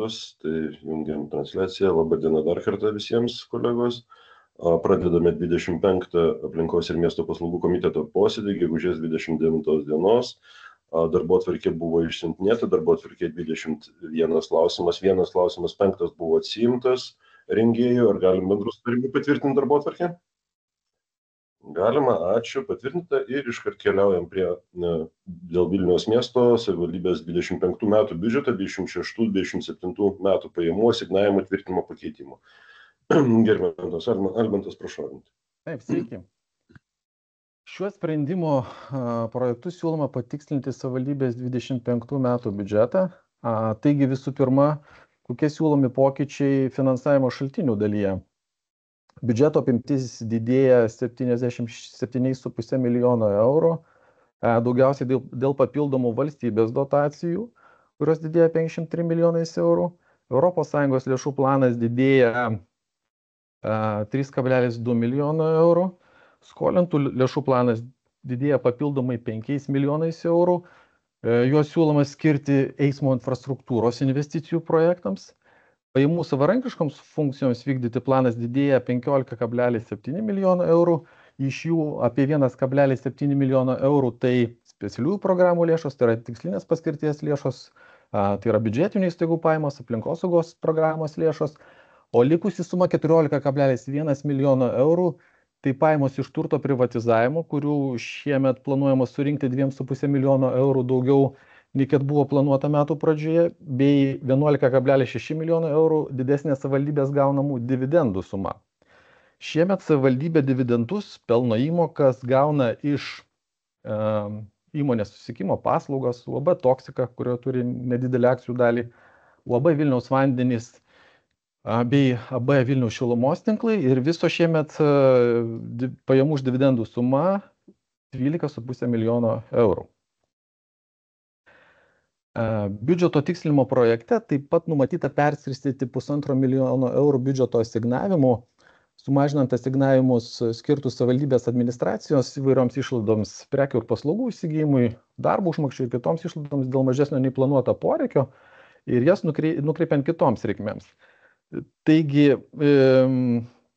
kolegos, tai jungiam transliaciją. Labą dieną dar kartą visiems kolegos. Pradedame 25 aplinkos ir miesto paslaugų komiteto posėdį, gegužės 29 dienos. Darbotvarkė buvo išsiuntinėta, darbotvarkė 21 klausimas, vienas klausimas 5 buvo atsiimtas rengėjų. Ar galim bendrus tarimų patvirtinti darbotvarkę? Galima, ačiū, patvirtinta ir iškart keliaujam prie dėl Vilniaus miesto savivaldybės 25 metų biudžeto, 26-27 metų pajamų asignavimo tvirtinimo pakeitimo. Gerbiamas Almantas, prašau. Taip, sveiki. Šiuo sprendimo projektu siūloma patikslinti savivaldybės 25 metų biudžetą. Taigi visų pirma, kokie siūlomi pokyčiai finansavimo šaltinių dalyje. Biudžeto apimtis didėja 77,5 milijono eurų, daugiausiai dėl papildomų valstybės dotacijų, kurios didėja 53 milijonais eurų. ES lėšų planas didėja 3,2 milijono eurų, skolintų lėšų planas didėja papildomai 5 milijonais eurų, juos siūloma skirti eismo infrastruktūros investicijų projektams. Pajamų savarankiškoms funkcijoms vykdyti planas didėja 15,7 milijono eurų, iš jų apie 1,7 milijono eurų tai specialiųjų programų lėšos, tai yra tikslinės paskirties lėšos, tai yra biudžetinių įstaigų pajamos, aplinkosaugos programos lėšos, o likusi suma 14,1 milijono eurų tai pajamos iš turto privatizavimo, kurių šiemet planuojama surinkti 2,5 milijono eurų daugiau nei kad buvo planuota metų pradžioje, bei 11,6 milijono eurų didesnė savivaldybės gaunamų dividendų suma. Šiemet savivaldybė dividendus, pelno įmokas gauna iš įmonės susisiekimo paslaugos, UAB Toksika, kurio turi nedidelį akcijų dalį, UAB Vilniaus vandenys bei AB Vilniaus šilumos tinklai ir viso šiemet pajamų už dividendų suma 12,5 milijono eurų. Biudžeto tikslinimo projekte taip pat numatyta perskirstyti 1,5 milijono eurų biudžeto asignavimų, sumažinant asignavimus skirtus savivaldybės administracijos įvairioms išlaidoms, prekių ir paslaugų įsigijimui, darbo užmokesčiui ir kitoms išlaidoms dėl mažesnio nei planuota poreikio ir jas nukreipiant kitoms reikmėms. Taigi,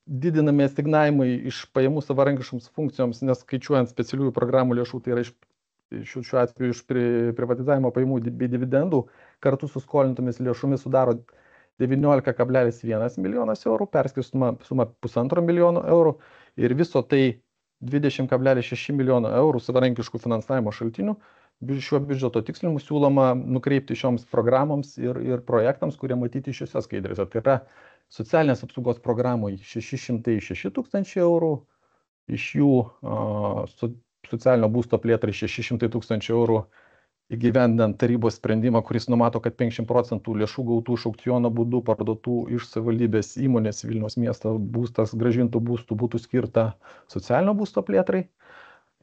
didinami asignavimai iš pajamų savarankiškoms funkcijoms, neskaičiuojant specialiųjų programų lėšų, tai yra šiuo atveju iš privatizavimo pajamų bei dividendų, kartu su skolintomis lėšomis sudaro 19,1 milijonas eurų, perskirstoma suma 1,5 milijono eurų ir viso tai 20,6 milijono eurų savarankiškų finansavimo šaltinių. Šiuo biudžeto tikslinimu siūloma nukreipti šioms programoms ir projektams, kurie matyti šiuose skaidrėse. Tai yra socialinės apsaugos programai 606 tūkstančiai eurų, iš jų socialinio būsto plėtrai 600 tūkstančių eurų įgyvendinant tarybos sprendimą, kuris numato, kad 50% lėšų gautų iš aukciono būdu parduotų iš savivaldybės įmonės Vilniaus miesto būstas grąžintų būstų būtų skirta socialinio būsto plėtrai.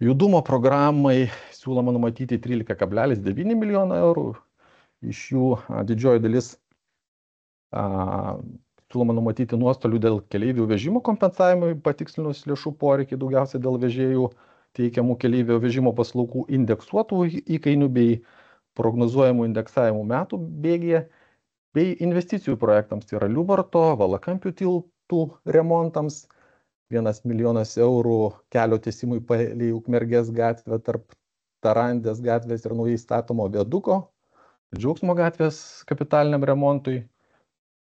Judumo programai siūloma numatyti 13,9 milijono eurų, iš jų didžioji dalis siūloma numatyti nuostolių dėl keleivių vežimo kompensavimui, patikslinus lėšų poreikį daugiausiai dėl vežėjų teikiamų keleivių vežimo paslaugų indeksuotų įkainių bei prognozuojamų indeksavimų metų bėgyje, bei investicijų projektams, tai yra Liubarto, Valakampių tiltų remontams, 1 milijonas eurų kelio tiesimui palei Ukmergės gatvę tarp Tarandės gatvės ir naujai statomo viaduko, Džiaugsmo gatvės kapitaliniam remontui,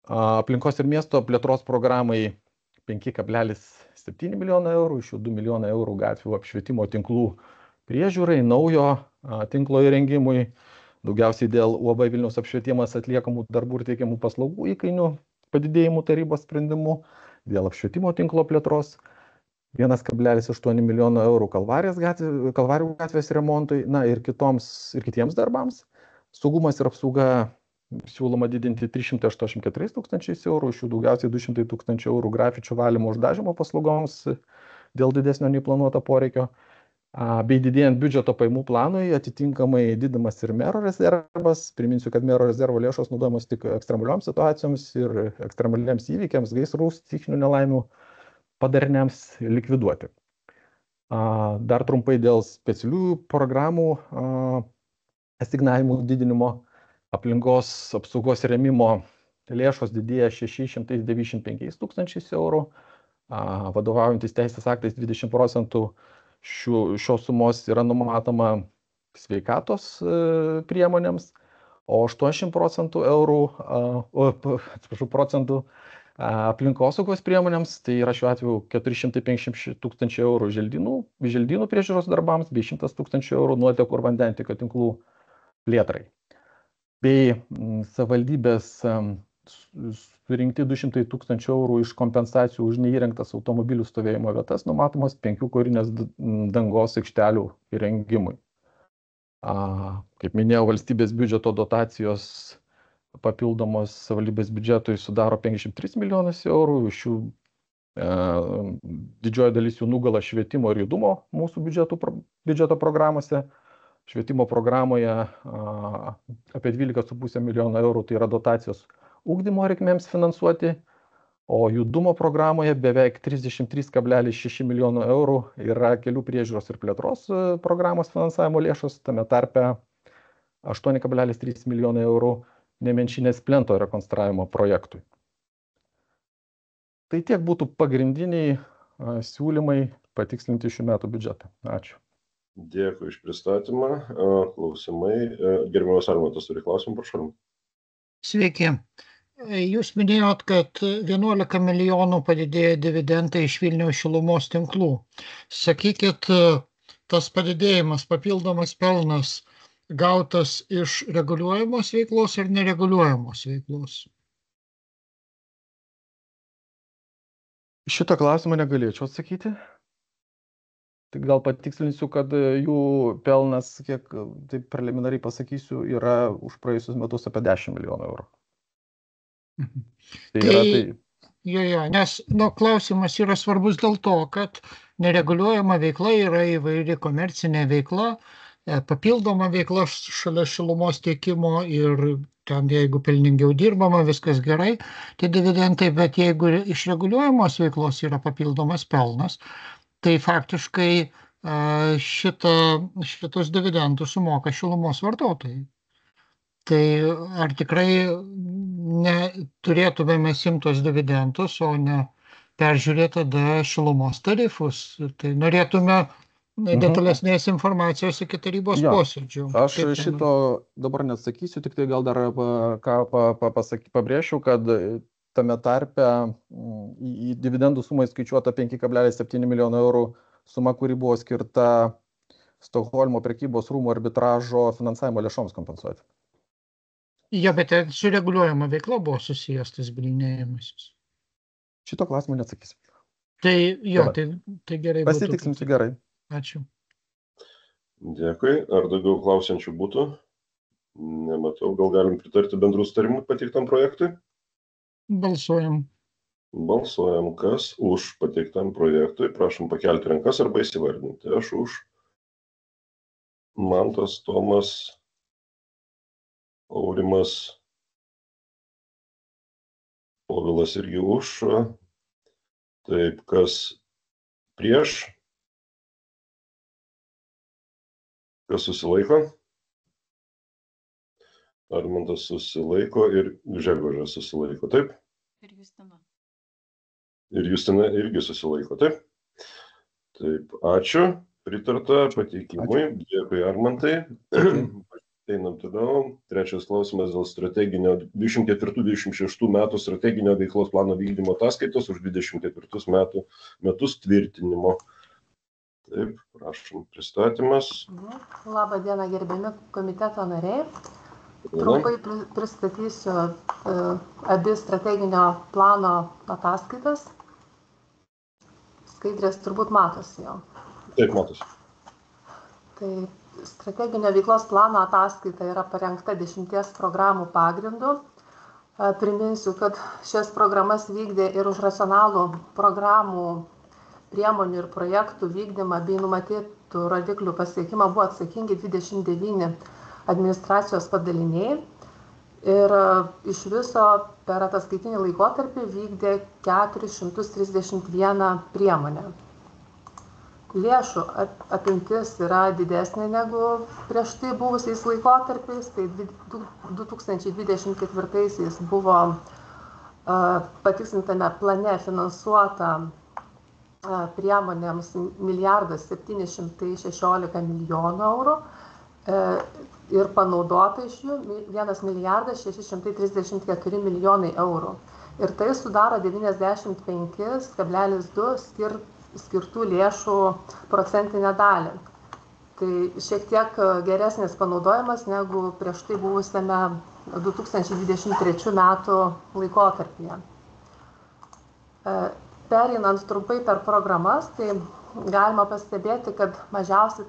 aplinkos ir miesto plėtros programai 5,7 milijono eurų, iš jų 2 milijonai eurų gatvių apšvietimo tinklų priežiūrai, naujo tinklo įrengimui, daugiausiai dėl UAB Vilniaus apšvietimas atliekamų darbų ir teikiamų paslaugų įkainių padidėjimų tarybos sprendimų, dėl apšvietimo tinklo plėtros 1,8 milijono eurų Kalvarijų gatvės remontui, ir kitiems darbams. Saugumas ir apsauga siūloma didinti 384 tūkstančiais eurų, iš jų daugiausiai 200 tūkstančių eurų grafičių valymo uždažymo paslaugoms dėl didesnio nei planuoto poreikio, bei didėjant biudžeto pajamų planui atitinkamai didimas ir mero rezervas. Priminsiu, kad mero rezervo lėšos naudojamos tik ekstremalioms situacijoms ir ekstremaliems įvykiams, gaisrų, stichinių nelaimių padariniams likviduoti. Dar trumpai dėl specialiųjų programų asignavimų didinimo. Aplinkos apsaugos rėmimo lėšos didėja 695 tūkstančiais eurų, vadovaujantis teisės aktais 20% šios sumos yra numatoma sveikatos priemonėms, o 80% procentų aplinkosaugos priemonėms, tai yra šiuo atveju 450 tūkstančių eurų želdynų priežiūros darbams bei 100 tūkstančių eurų nuotekų ir vandentiekio tinklų plėtrai. Bei savivaldybės surinkti 200 tūkstančių eurų iš kompensacijų už neįrengtas automobilių stovėjimo vietas numatomos 5 korinės dangos aikštelių įrengimui. Kaip minėjau, valstybės biudžeto dotacijos papildomos savivaldybės biudžetui sudaro 53 milijonus eurų, iš jų didžioji dalis jų nugula švietimo ir judumo mūsų biudžeto programuose. Švietimo programoje apie 12,5 milijono eurų tai yra dotacijos ugdymo reikmėms finansuoti, o judumo programoje beveik 33,6 milijono eurų yra kelių priežiūros ir plėtros programos finansavimo lėšos, tame tarpe 8,3 milijonai eurų Nemenčinės plento rekonstravimo projektui. Tai tiek būtų pagrindiniai siūlymai patikslinti šių metų biudžetą. Ačiū. Dėkui iš pristatymą. Klausimai. Gerbiamas Armantas turi klausimą, prašau. Sveiki. Jūs minėjot, kad 11 milijonų padidėjo dividendai iš Vilniaus šilumos tinklų. Sakykit, tas padidėjimas, papildomas pelnas gautas iš reguliuojamos veiklos ir nereguliuojamos veiklos? Šitą klausimą negalėčiau atsakyti. Tik gal patikslinsiu, kad jų pelnas, kiek taip preliminariai pasakysiu, yra už praėjusius metus apie 10 milijonų eurų. Nes klausimas yra svarbus dėl to, kad nereguliuojama veikla yra įvairi komercinė veikla, papildoma veikla šalia šilumos tiekimo ir ten, jeigu pelningiau dirbama, viskas gerai, tai dividendai, bet jeigu iš reguliuojamos veiklos yra papildomas pelnas, tai faktiškai šitos dividendus sumoka šilumos vartotojai. Tai ar tikrai turėtume imtos dividendus, o ne peržiūrėti tada šilumos tarifus? Tai norėtume detalesnės informacijos iki tarybos posėdžių. Aš šito dabar neatsakysiu, tik tai gal dar pabrėšiu, kad tame tarpe į dividendų sumą įskaičiuota 5,7 milijonų eurų suma, kuri buvo skirta Stokholmo prekybos rūmų arbitražo finansavimo lėšoms kompensuoti. Bet su reguliuojama veikla buvo susijęs tas bylinėjimasis. Šito klausimo neatsakysiu. Tai gerai. Pasitikslinsiu gerai. Ačiū. Dėkui. Ar daugiau klausiančių būtų? Nematau. Gal galim pritarti bendrų sutarimų pateiktam projektui? Balsuojam. Balsuojam. Kas už pateiktam projektui? Prašom pakelti rankas arba įsivardinti. Aš už. Mantas, Tomas, Aurimas, Povilas irgi už. Taip, kas prieš? Kas susilaiko? Armantas susilaiko ir Gžegožas susilaiko, taip? Ir Justina. Ir Justina irgi susilaiko, taip? Taip, ačiū. Pritarta pateikimui. Dėkui, Armantai. Einam toliau. Trečias klausimas dėl strateginio 24-26 metų strateginio veiklos plano vykdymo ataskaitos už 24 metus tvirtinimo. Taip, prašom, pristatymas. Labą dieną, gerbiami komiteto nariai. Trumpai pristatysiu abi strateginio plano ataskaitas. Skaidrės turbūt matosi jau. Taip, matosi. Tai strateginio veiklos plano ataskaita yra parengta 10 programų pagrindu. Priminsiu, kad šias programas vykdė ir už racionalų programų priemonių ir projektų vykdymą bei numatytų rodiklių pasiekimą buvo atsakingi 29 administracijos padaliniai ir iš viso per ataskaitinį laikotarpį vykdė 431 priemonę. Lėšų apimtis yra didesnė negu prieš tai buvusiais laikotarpiais, tai 2024 buvo patikslintame plane finansuota priemonėms 1 716 milijonų eurų ir panaudota iš jų 1 634 milijonai eurų. Ir tai sudaro 95,2 skirtų lėšų procentinę dalį. Tai šiek tiek geresnis panaudojimas negu prieš tai buvusiame 2023 metų laikotarpyje. Pereinant trumpai per programas, tai galima pastebėti, kad mažiausiai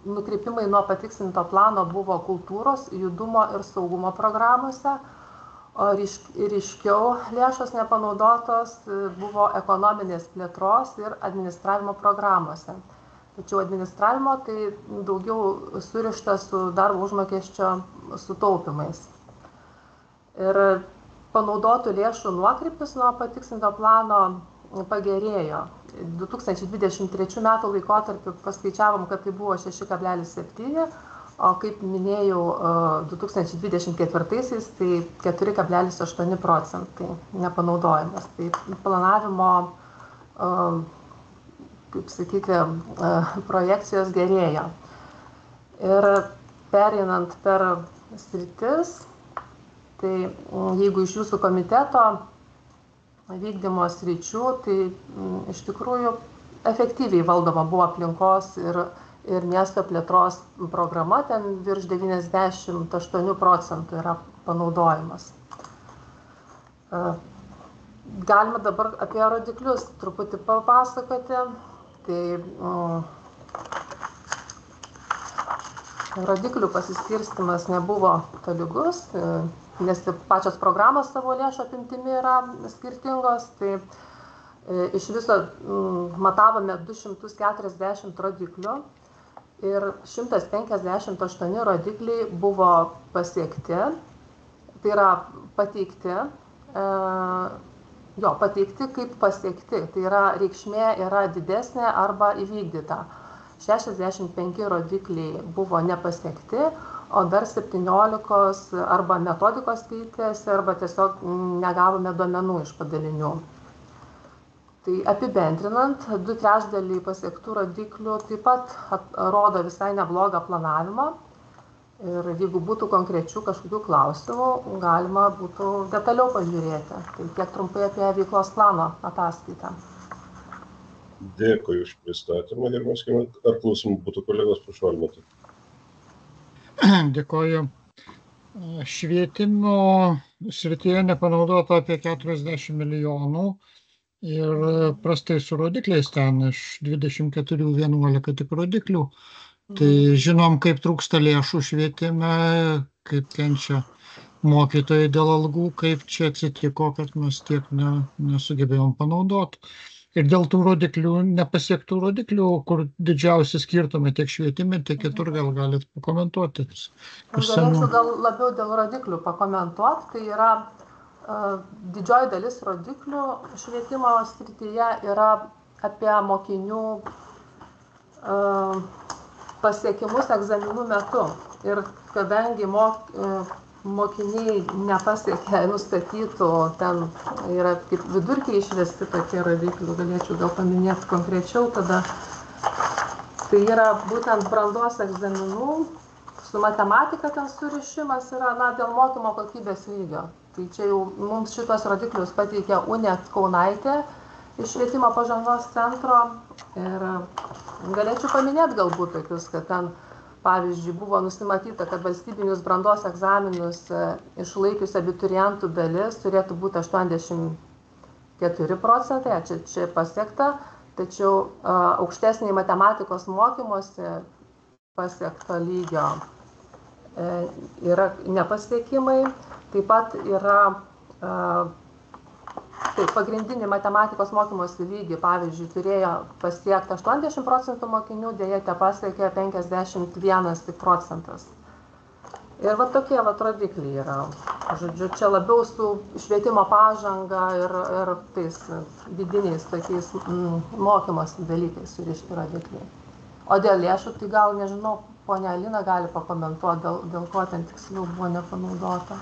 nukrypimai nuo patikslinto plano buvo kultūros, judumo ir saugumo programuose, o ryškiau lėšos nepanaudotos buvo ekonominės plėtros ir administravimo programuose. Tačiau administravimo tai daugiau surišta su darbo užmokesčio sutaupymais. Ir panaudotų lėšų nuokrypis nuo patikslinto plano pagerėjo. 2023 metų laikotarpiu paskaičiavom, kad tai buvo 6,7, o kaip minėjau, 2024-aisiais tai 4,8 procentai nepanaudojimas. Tai planavimo, kaip sakyti, projekcijos gerėjo. Ir pereinant per sritis, tai jeigu iš jūsų komiteto vykdymo sričių, tai iš tikrųjų efektyviai valdoma buvo aplinkos ir miesto plėtros programa, ten virš 98 procentų yra panaudojimas. Galima dabar apie rodiklius truputį papasakoti. Tai rodiklių pasiskirstymas nebuvo tolygus, nes pačios programos savo lėšų apimtimi yra skirtingos. Tai iš viso matavome 240 rodiklių ir 158 rodikliai buvo pasiekti, tai yra pateikti kaip pasiekti, tai yra reikšmė yra didesnė arba įvykdyta. 65 rodikliai buvo nepasiekti, o dar 17 arba metodikos keitėsi, arba tiesiog negavome duomenų iš padalinių. Tai apibendrinant, 2/3 pasiektų rodiklių taip pat rodo visai neblogą planavimą. Ir jeigu būtų konkrečių kažkokių klausimų, galima būtų detaliau pažiūrėti. Tai tiek trumpai apie veiklos plano ataskaitą. Dėkui už pristatymą, gerbiamas Skirmantai. Ar klausimų būtų, kolegos, prašau, Almantai? Dėkoju. Švietimo srityje nepanaudota apie 40 milijonų ir prastai su rodikliais ten iš 24 11 tik rodiklių. Tai žinom, kaip trūksta lėšų švietime, kaip kenčia mokytojai dėl algų, kaip čia atsitiko, kad mes tiek nesugebėjom panaudoti. Ir dėl tų rodiklių, nepasiektų rodiklių, kur didžiausi skirtumai tiek švietime, tiek kitur, gal galit pakomentuoti. Galėčiau gal labiau dėl rodiklių pakomentuoti. Tai yra didžioji dalis rodiklių švietimo srityje yra apie mokinių pasiekimus egzaminų metu. Ir kadangi mokiniai nepasiekė nustatytų, ten yra kaip vidurkiai išvesti tokie rodiklių, galėčiau gal paminėti konkrečiau tada. Tai yra būtent brandos egzaminų, su matematika ten surišimas yra dėl mokymo kokybės lygio. Tai čia jau mums šitos rodiklius pateikė Unė Kaunaitė iš švietimo pažangos centro. Ir galėčiau paminėti galbūt tokius, kad ten, pavyzdžiui, buvo nusimatyta, kad valstybinius brandos egzaminus išlaikius abiturientų dalis turėtų būti 84 procentai, čia pasiekta, tačiau aukštesniai matematikos mokymosi pasiekto lygio yra nepasiekimai. Taip pat yra pagrindinį matematikos mokymosi lygį, pavyzdžiui, turėjo pasiekti 80 procentų mokinių, dėja te pasiekė 51 procentas. Ir tokie rodikliai yra. Žodžiu, čia labiau su švietimo pažanga ir tais vidiniais tokiais mokymosi dalykais surišti rodikliai. O dėl lėšų, tai gal, nežinau, ponia Alina gali pakomentuoti, dėl ko ten tiksliau buvo nepanaudota.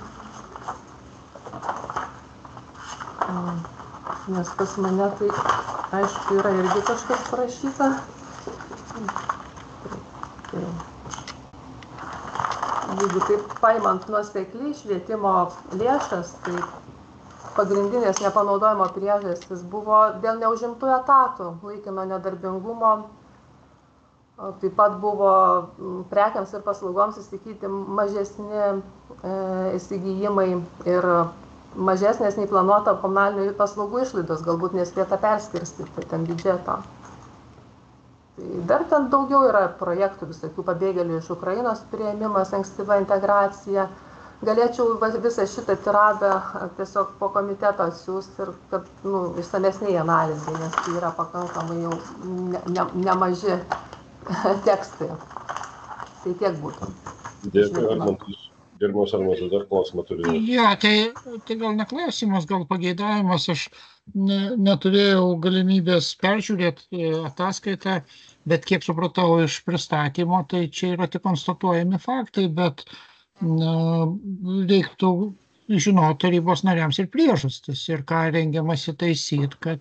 Nes pas mane tai, aišku, yra irgi kažkas parašyta. Jeigu taip paimant nuosekliai švietimo lėšas, tai pagrindinės nepanaudojimo priežastys buvo dėl neužimtų etatų, laikino nedarbingumo, taip pat buvo prekiams ir paslaugoms įsigyti mažesni įsigijimai ir mažesnės nei planuota komunalinių paslaugų išlaidos, galbūt nespėta perskirstyti ten biudžeto. Dar ten daugiau yra projektų visokių pabėgėlių iš Ukrainos priėmimas, ankstyva integracija. Galėčiau visą šitą tiradą tiesiog po komiteto atsiųsti ir kad išsamesniai analizai, nes tai yra pakankamai jau nemaži tekstai. Tai tiek būtų. Dėkui, Armantas. Gerbiamas Armantas, dar klausimą turiu. Jo, tai gal ne klausimas, gal pageidavimas. Aš neturėjau galimybės peržiūrėti ataskaitą, bet kiek supratau iš pristatymo, tai čia yra tik konstatuojami faktai, bet reiktų žinoti tarybos nariams ir priežastis ir ką rengiamasi taisyti,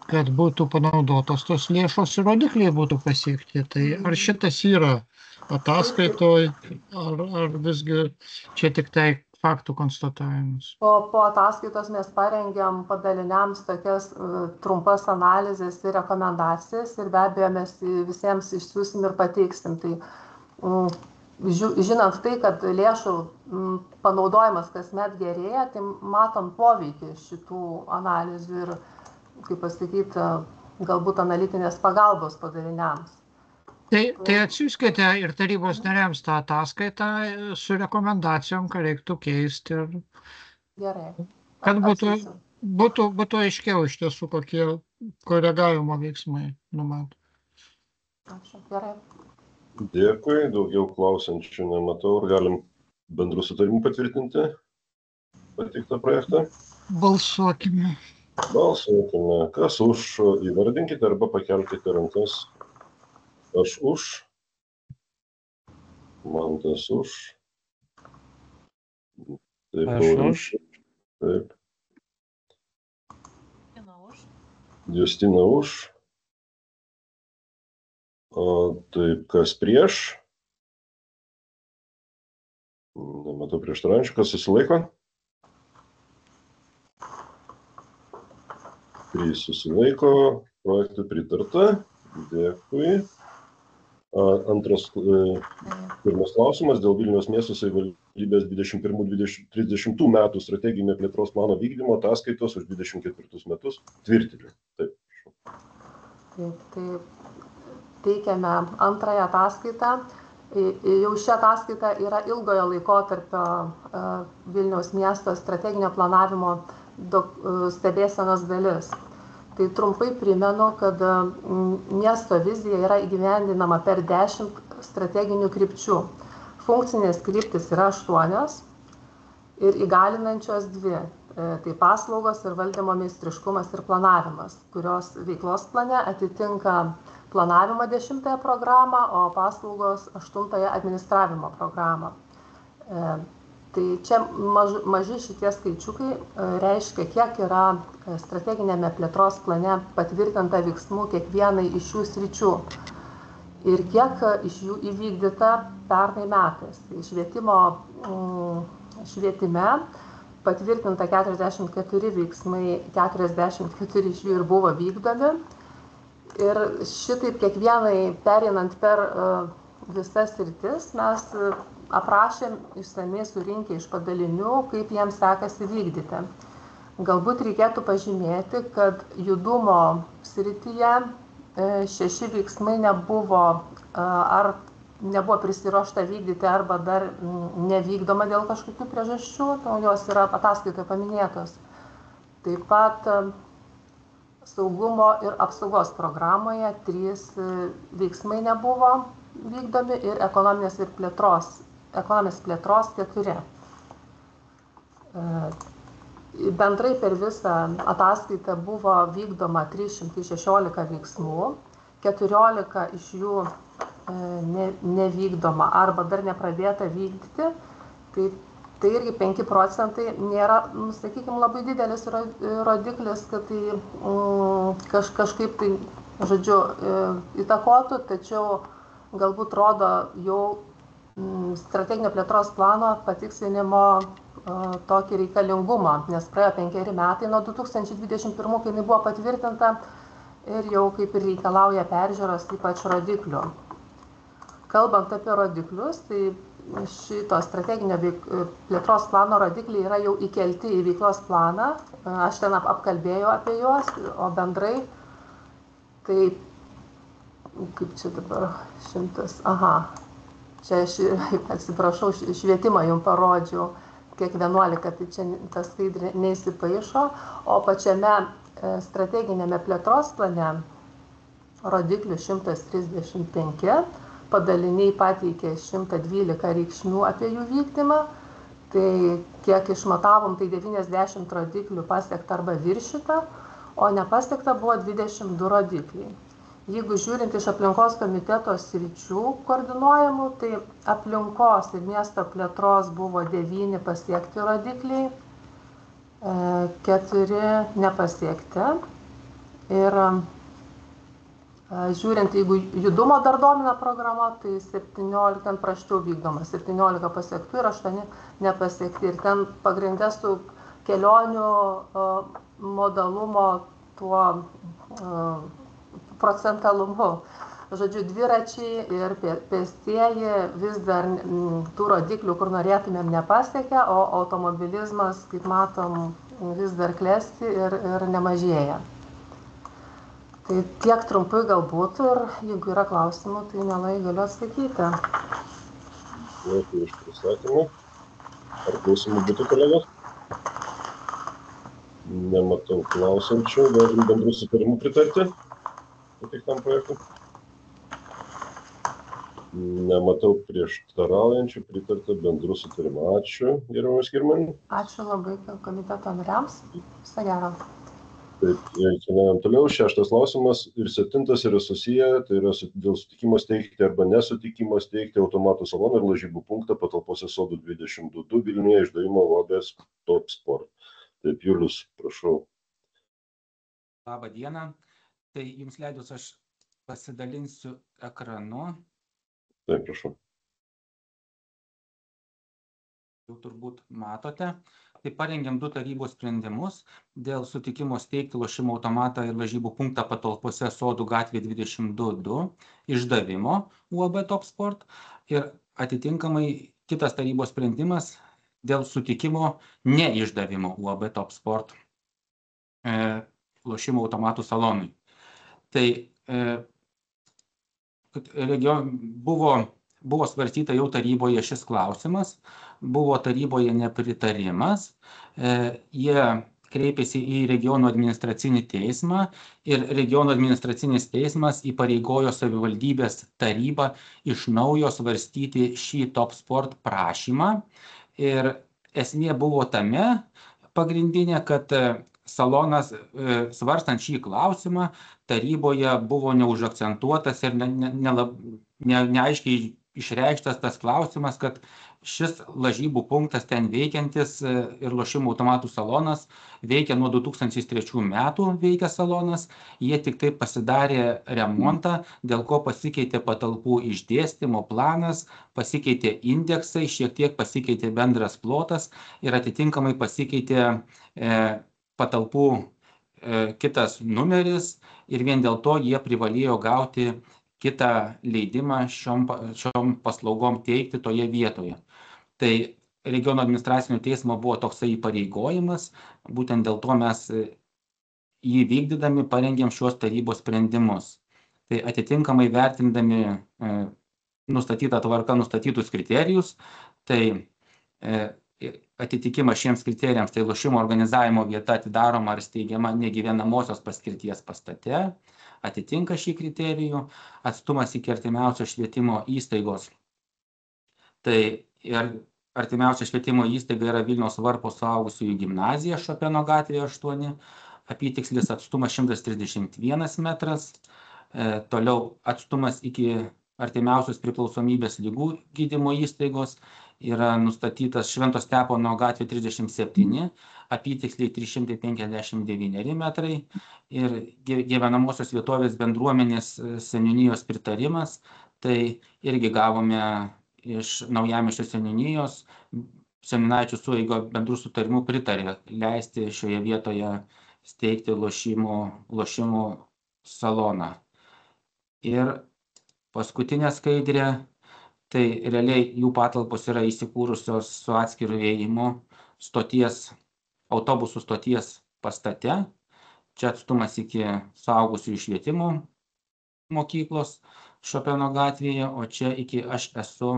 kad būtų panaudotos tos lėšos ir rodikliai būtų pasiekti. Tai ar šitas yra ataskaitoje, ar visgi čia tik tai faktų konstatavimas? Po ataskaitos mes parengėm padaliniams tokias trumpas analizės ir rekomendacijas ir be abejo mes visiems išsiųsim ir pateiksim. Tai žinant tai, kad lėšų panaudojimas kasmet gerėja, tai matom poveikį šitų analizių ir, kaip pasakyti, galbūt analitinės pagalbos padaliniams. Tai atsiųskite ir tarybos nariams tą ataskaitą su rekomendacijom, ką reiktų keisti. Gerai. Kad būtų aiškiau iš tiesų, kokie koregavimo veiksmai numato. Ačiū. Gerai. Dėkui, daugiau klausančių nematau. Ar galim bendrų sutarimų patvirtinti patiktą projektą? Balsuokime. Balsuokime. Kas už, įvardinkite arba pakelkite rankas. Aš už. Mantas už. Taip, Aš už. Taip. Justina už. Taip, kas prieš? Nematau prieštarančių, kas susilaiko? 3 susilaiko, projektui pritarta. Dėkui. Pirmas klausimas dėl Vilniaus miesto savivaldybės 21-30 metų strateginio plėtros plano vykdymo ataskaitos už 24 metus tvirtinimo. Taip. Tai teikiame antrąją ataskaitą. Jau ši ataskaita yra ilgojo laikotarpio Vilniaus miesto strateginio planavimo stebėsenos dalis. Tai trumpai primenu, kad miesto vizija yra įgyvendinama per 10 strateginių krypčių. Funkcinės kryptis yra 8 ir įgalinančios 2. Tai paslaugos ir valdymo meistriškumas ir planavimas, kurios veiklos plane atitinka planavimo 10 programą, o paslaugos 8 administravimo programą. Tai čia maži šitie skaičiukai reiškia, kiek yra strateginėme plėtros plane patvirtinta veiksmų kiekvienai iš šių sričių ir kiek iš jų įvykdyta pernai metais. Švietime patvirtinta 44 veiksmai, 44 iš jų ir buvo vykdomi. Ir šitaip kiekvienai pereinant per visas sritis mes aprašėm išsamiai surinkę iš padalinių, kaip jiems sekasi vykdyti. Galbūt reikėtų pažymėti, kad judumo srityje 6 veiksmai nebuvo prisiruošta vykdyti arba dar nevykdoma dėl kažkokių priežasčių, jos yra ataskaitoje paminėtos. Taip pat saugumo ir apsaugos programoje 3 veiksmai nebuvo vykdomi ir ekonominės plėtros 4. Bendrai per visą ataskaitą buvo vykdoma 316 veiksmų, 14 iš jų nevykdoma arba dar nepradėta vykdyti. Tai Tai irgi 5 procentai nėra, sakykime, labai didelis rodiklis, kad tai kažkaip tai, žodžiu, įtakotų, tačiau galbūt rodo jau strateginio plėtros plano patikslinimo tokį reikalingumą, nes praėjo 5 metai nuo 2021, kai jinai buvo patvirtinta ir jau kaip ir reikalauja peržiūros ypač rodiklių. Kalbant apie rodiklius, tai šito strateginio plėtros plano rodikliai yra jau įkelti į veiklos planą. Aš ten apkalbėjau apie juos, o bendrai, tai, kaip čia dabar, 100, čia aš, atsiprašau, švietimą jums parodžiau, kiek 11, tai čia tas skaidrė neįsipaišo, o pačiame strateginėme plėtros plane rodiklių 135, padaliniai pateikė 112 reikšmių apie jų vykdymą, tai kiek išmatavom, tai 90 rodiklių pasiekta arba viršyta, o nepasiekta buvo 22 rodikliai. Jeigu žiūrint iš aplinkos komiteto sričių koordinuojamų, tai aplinkos ir miesto plėtros buvo 9 pasiekti rodikliai, 4 nepasiekti. Ir žiūrint, jeigu judumo dar domina programa, tai 17 praščiau vykdoma, 17 pasiektų ir 8 nepasiekti. Ir ten pagrindė su kelionių modalumo tuo procentalumu. Žodžiu, dviračiai ir pėstieji vis dar tų rodiklių, kur norėtumėm, nepasiekia, o automobilizmas, kaip matom, vis dar klesti ir nemažėja. Tai tiek trumpai galbūt, ir jeigu yra klausimų, tai mielai galiu atsakyti. Dėkui iš pristatymą. Ar klausimų būtų, kolegos? Nematau klausančių. Galim bendrų sutarimų pritarti pateiktam projektui. Nematau prieštaraujančių, pritarta bendrų sutarimų. Ačiū, gerbiamas Skirmanai. Ačiū labai komiteto nariams. Viso gero. Taip, keliaujam toliau. 6 klausimas ir 7 yra susiję, tai yra dėl sutikimo steigti arba nesutikimo steigti automatų saloną ir lažybų punktą patalpose Sodų 22 Vilniuje išdavimo UAB Top Sport. Taip, Julius, prašau. Labą dieną. Tai jums leidus aš pasidalinsiu ekranu. Taip, prašau. Jau turbūt matote. Tai parengėm 2 tarybos sprendimus dėl sutikimo steigti lošimo automatą ir lažybų punktą patalpose Sodų gatvė 22 išdavimo UAB Top Sport ir atitinkamai kitas tarybos sprendimas dėl sutikimo neišdavimo UAB Top Sport lošimo automatų salonui. Tai buvo svarstyta jau taryboje šis klausimas, buvo taryboje nepritarimas, jie kreipėsi į regiono administracinį teismą ir regiono administracinis teismas įpareigojo savivaldybės tarybą iš naujo svarstyti šį Top Sport prašymą. Ir esmė buvo tame pagrindinė, kad salonas, svarstant šį klausimą, taryboje buvo neužakcentuotas ir neaiškiai išreikštas tas klausimas, kad šis lažybų punktas ten veikiantis ir lošimo automatų salonas veikia nuo 2003 metų veikia salonas, jie tik tai pasidarė remontą, dėl ko pasikeitė patalpų išdėstymo planas, pasikeitė indeksai, šiek tiek pasikeitė bendras plotas ir atitinkamai pasikeitė patalpų kitas numeris ir vien dėl to jie privalėjo gauti kitą leidimą šiom paslaugom teikti toje vietoje. Tai regiono administracinio teismo buvo toksai įpareigojimas, būtent dėl to mes jį vykdydami parengėm šios tarybos sprendimus. Tai atitinkamai vertindami nustatytą tvarką, nustatytus kriterijus, tai atitikimas šiems kriterijams, tai lošimo organizavimo vieta atidaroma ar steigiama negyvenamosios paskirties pastate, atitinka šį kriterijų, atstumas iki artimiausios švietimo įstaigos. Tai ir artimiausia švietimo įstaiga yra Vilniaus Varpo suaugusiųjų gimnazija Šopeno gatvėje 8, apytikslis atstumas 131 metras, toliau atstumas iki artimiausios priklausomybės ligų gydymo įstaigos yra nustatytas Švento Stepono gatvė 37, apytiksliai 359 metrai ir gyvenamosios vietovės bendruomenės seniūnijos pritarimas. Tai irgi gavome iš Naujamiesčio seniūnijos, seniūnaičių sueiga bendrų sutarimų pritarė leisti šioje vietoje steigti lošimų saloną. Ir paskutinė skaidrė, tai realiai jų patalpos yra įsikūrusios su atskiru įėjimu autobusų stoties pastate. Čia atstumas iki suaugusiųjų švietimo mokyklos Šopeno gatvėje, o čia iki Aš esu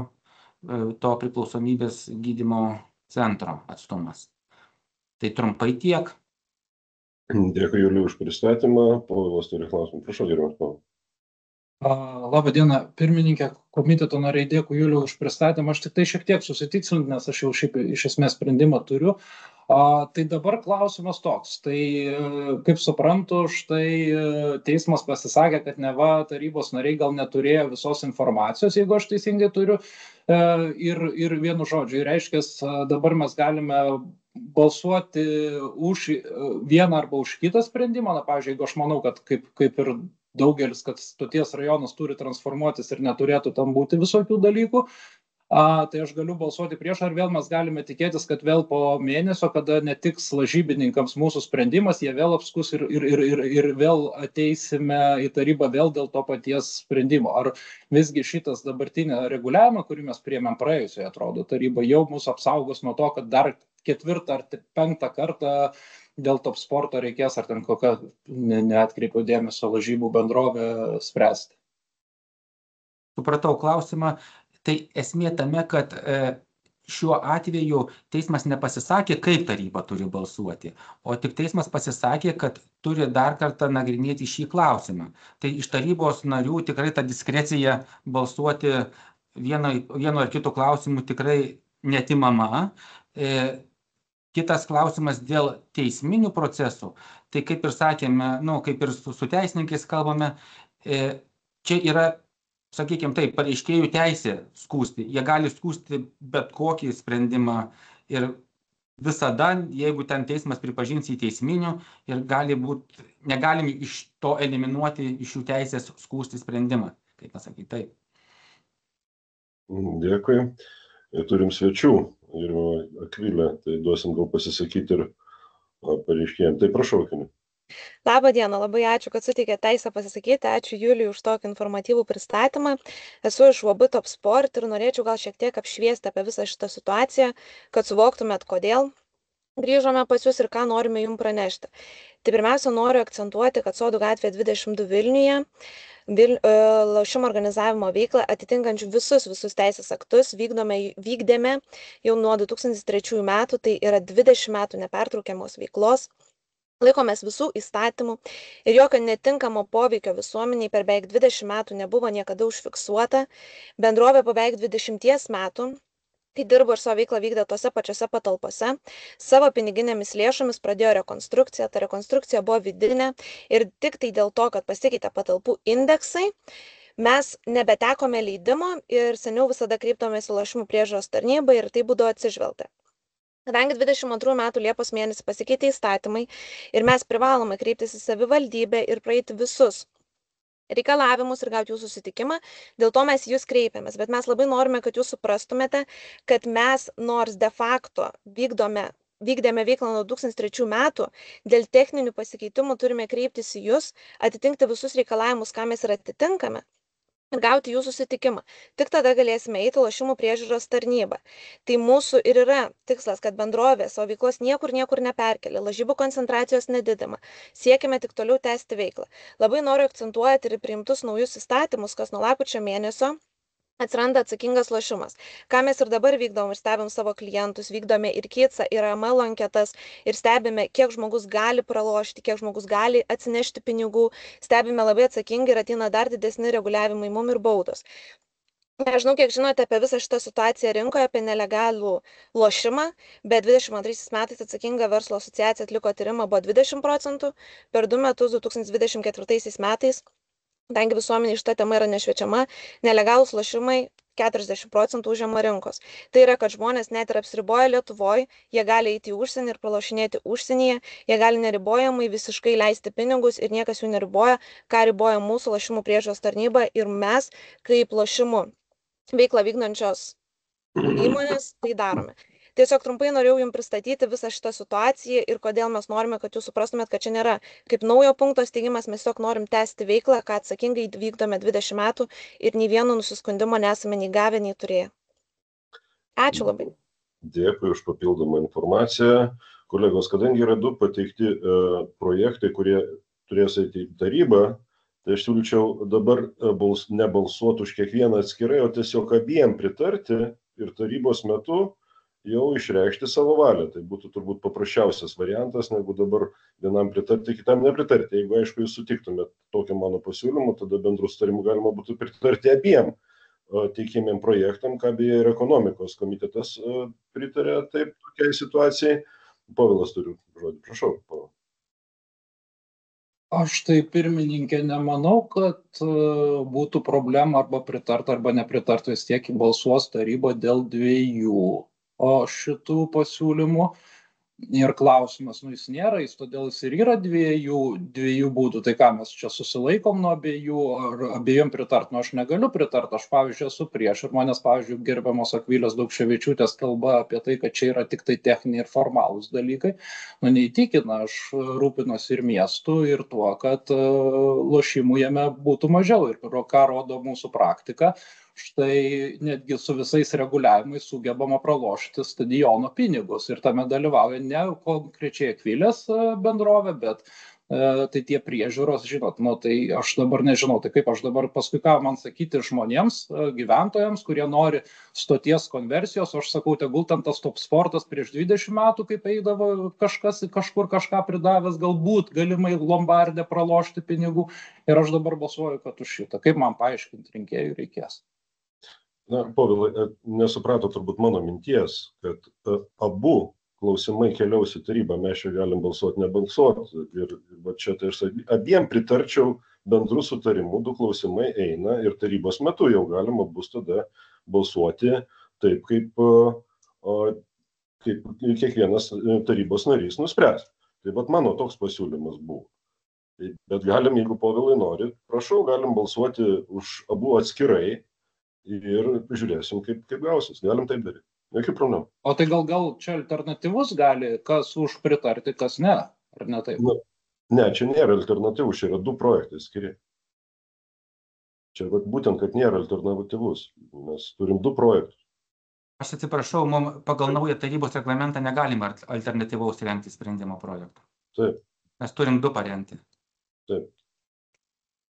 to priklausomybės gydymo centro atstumas. Tai trumpai tiek. Dėkui, Juliui, už pristatymą. Povilas turi klausimą. Prašau, gerbiamas Povilas. Labą dieną, pirmininkė, komiteto nariai, dėkui Juliui už pristatymą. Aš tik tai šiek tiek susitikslinti, nes aš jau šiaip iš esmės sprendimą turiu. Tai dabar klausimas toks. Tai, kaip suprantu, štai teismas pasisakė, kad neva tarybos nariai gal neturėjo visos informacijos, jeigu aš teisingai turiu. Ir vienu žodžiu, reiškia, dabar mes galime balsuoti už vieną arba už kitą sprendimą. Na, pavyzdžiui, jeigu aš manau, kad kaip ir daugelis, kad stoties rajonas turi transformuotis ir neturėtų tam būti visokių dalykų, tai aš galiu balsuoti prieš, ar vėl mes galime tikėtis, kad vėl po mėnesio, kada netiks lažybininkams mūsų sprendimas, jie vėl apskus ir vėl ateisime į tarybą vėl dėl to paties sprendimo. Ar visgi šitas dabartinė reguliavimą, kurį mes priėmėm praėjusioje, atrodo, taryba jau mus apsaugos nuo to, kad dar 4. ar 5. kartą dėl top sporto reikės, ar ten kokią neatkreipiau dėmesio lažybų bendrovę spręsti. Supratau klausimą. Tai esmė tame, kad šiuo atveju teismas nepasisakė, kaip taryba turi balsuoti, o tik teismas pasisakė, kad turi dar kartą nagrinėti šį klausimą. Tai iš tarybos narių tikrai ta diskrecija balsuoti vienu ar kitu klausimu tikrai netimama. Kitas klausimas dėl teisminių procesų, tai kaip ir sakėme, kaip ir su teisininkais kalbame, čia yra, sakykime taip, pareiškėjų teisė skųsti. Jie gali skųsti bet kokį sprendimą ir visada, jeigu ten teismas pripažins į teisminių ir negalim iš to eliminuoti iš jų teisės skųsti sprendimą, kaip pasakyti, taip. Dėkui. Turim svečių ir Akvilę, tai duosim gal pasisakyti ir pareiškėjim. Tai prašau, Akvilė. Labą dieną, labai ačiū, kad suteikėte teisę pasisakyti, ačiū Juliui už tokį informatyvų pristatymą. Esu iš UAB Top Sport ir norėčiau gal šiek tiek apšviesti apie visą šitą situaciją, kad suvoktumėt, kodėl grįžome pas jūs ir ką norime jums pranešti. Tai pirmiausia, noriu akcentuoti, kad Sodų gatvė 22 Vilniuje lošimo organizavimo veiklą atitinkančių visus teisės aktus vykdėme jau nuo 2003 metų, tai yra 20 metų nepertraukiamos veiklos. Laikomės visų įstatymų ir jokio netinkamo poveikio visuomeniai per beveik 20 metų nebuvo niekada užfiksuota. Bendrovė po beveik 20 metų, kai dirbo ir savo veiklą vykdė tose pačiose patalpose, savo piniginėmis lėšomis pradėjo rekonstrukciją. Ta rekonstrukcija buvo vidinė ir tik tai dėl to, kad pasikeitė patalpų indeksai, mes nebetekome leidimo ir seniau visada kreiptomės į lošimų priežiūros tarnybą ir tai būdavo atsižvelgta. Kadangi 22 metų Liepos mėnesį pasikeitė įstatymai ir mes privalome kreiptis į savivaldybę ir praeiti visus reikalavimus ir gauti jūsų sutikimą, dėl to mes jūs kreipiamės. Bet mes labai norime, kad jūs suprastumėte, kad mes nors de facto vykdėme veiklą nuo 2003 metų, dėl techninių pasikeitimų turime kreiptis į jūs, atitikti visus reikalavimus, ką mes ir atitinkame. Ir gauti jūsų sutikimą. Tik tada galėsime eiti lošimų priežiūros tarnybą. Tai mūsų ir yra tikslas, kad bendrovė savo veiklos niekur neperkelė, lažybų koncentracijos nedidima. Siekime tik toliau tęsti veiklą. Labai noriu akcentuoti ir priimtus naujus įstatymus, kas nuo lapkričio mėnesio atsiranda atsakingas lošimas. Ką mes ir dabar vykdom ir stebim savo klientus, vykdome ir KICA, ir AML anketas ir stebime, kiek žmogus gali pralošti, kiek žmogus gali atsinešti pinigų, stebime labai atsakingai ir ateina dar didesni reguliavimai mum ir baudos. Nežinau, kiek žinote apie visą šitą situaciją rinkoje, apie nelegalų lošimą, bet 22 metais atsakinga verslo asociacija atliko tyrimą, buvo 20%, per 2 metus 2024 metais, kadangi visuomenė šita tema yra nešviečiama, nelegalūs lošimai 40% užima rinkos. Tai yra, kad žmonės net ir apsiriboja Lietuvoje, jie gali eiti į užsienį ir pralošinėti užsienyje, jie gali neribojamai visiškai leisti pinigus ir niekas jų neriboja, ką riboja mūsų lošimų priežiūros tarnyba ir mes, kaip lošimų veiklą vykdančios įmonės, tai darome. Tiesiog trumpai norėjau jums pristatyti visą šitą situaciją ir kodėl mes norime, kad jūs suprastumėt, kad čia nėra kaip naujo punkto steigimas, mes tiesiog norim tęsti veiklą, ką atsakingai vykdome 20 metų ir nei vieno nusiskundimo nesame nei gavę, nei turėję. Ačiū labai. Dėkui už papildomą informaciją. Kolegos, kadangi yra du pateikti projektai, kurie turės eiti į tarybą, tai aš siūlyčiau dabar nebalsuoti už kiekvieną atskirai, o tiesiog abiem pritarti ir tarybos metu jau išreikšti savo valią. Tai būtų turbūt paprasčiausias variantas, negu dabar vienam pritarti, kitam nepritarti. Jeigu, aišku, jūs sutiktumėt tokiam mano pasiūlymu, tada bendrų sutarimų galima būtų pritarti abiem teikimiem projektam, ką beje ir ekonomikos komitetas pritarė taip tokiai situacijai. Povilas turiu žodį, prašau. Aš tai pirmininkė nemanau, kad būtų problema arba pritart arba nepritart, vis tiek balsuos taryba dėl dviejų šitų pasiūlymų. Ir klausimas, jis nėra, todėl jis ir yra dviejų būdų. Tai ką, mes čia susilaikom nuo abiejų, ar abiejom pritart? Aš negaliu pritart, aš pavyzdžiui esu prieš. Ir manęs, pavyzdžiui, gerbiamos Akvilės Daukševičiūtės kalba apie tai, kad čia yra tik tai techniniai ir formalūs dalykai. Neįtikina, aš rūpinuosi ir miestų, ir tuo, kad lošimų jame būtų mažiau. Ir ką rodo mūsų praktika. Štai netgi su visais reguliavimais sugebama pralošti stadiono pinigus ir tame dalyvauja ne konkrečiai Akvilės bendrovė, bet tai tie priežiūros, žinot, tai aš dabar nežinau, tai kaip aš dabar paskui ką man sakyti žmonėms, gyventojams, kurie nori stoties konversijos, aš sakau, tegul ten tas Top Sportas prieš 20 metų, kaip eidavo kažkas kažkur kažką pridavęs, galbūt galimai Lombardė pralošti pinigų ir aš dabar balsuoju, kad už šitą. Kaip man paaiškinti rinkėjų reikės? Na, Povilai, nesuprato turbūt mano minties, kad abu klausimai keliaus į tarybą, mes čia galim balsuoti, nebalsuoti. Ir va čia tai aš abiem pritarčiau bendrų sutarimų, du klausimai eina ir tarybos metu jau galima bus tada balsuoti taip, kaip kiekvienas tarybos narys nuspręs. Tai vat mano toks pasiūlymas buvo. Bet galim, jeigu Povilai nori, prašau, galim balsuoti už abu atskirai. Ir žiūrėsim, kaip gausis. Galim taip daryti. Jokių problemų. O tai gal čia alternatyvus gali, kas už pritarti, kas ne? Ar ne taip? Ne, čia nėra alternatyvų, čia yra du projektai skiri. Čia būtent, kad nėra alternatyvus. Mes turim du projektus. Aš atsiprašau, mums pagal naują tarybos reglamentą negalima alternatyvaus rengti sprendimo projektų. Taip. Mes turim du parengti. Taip.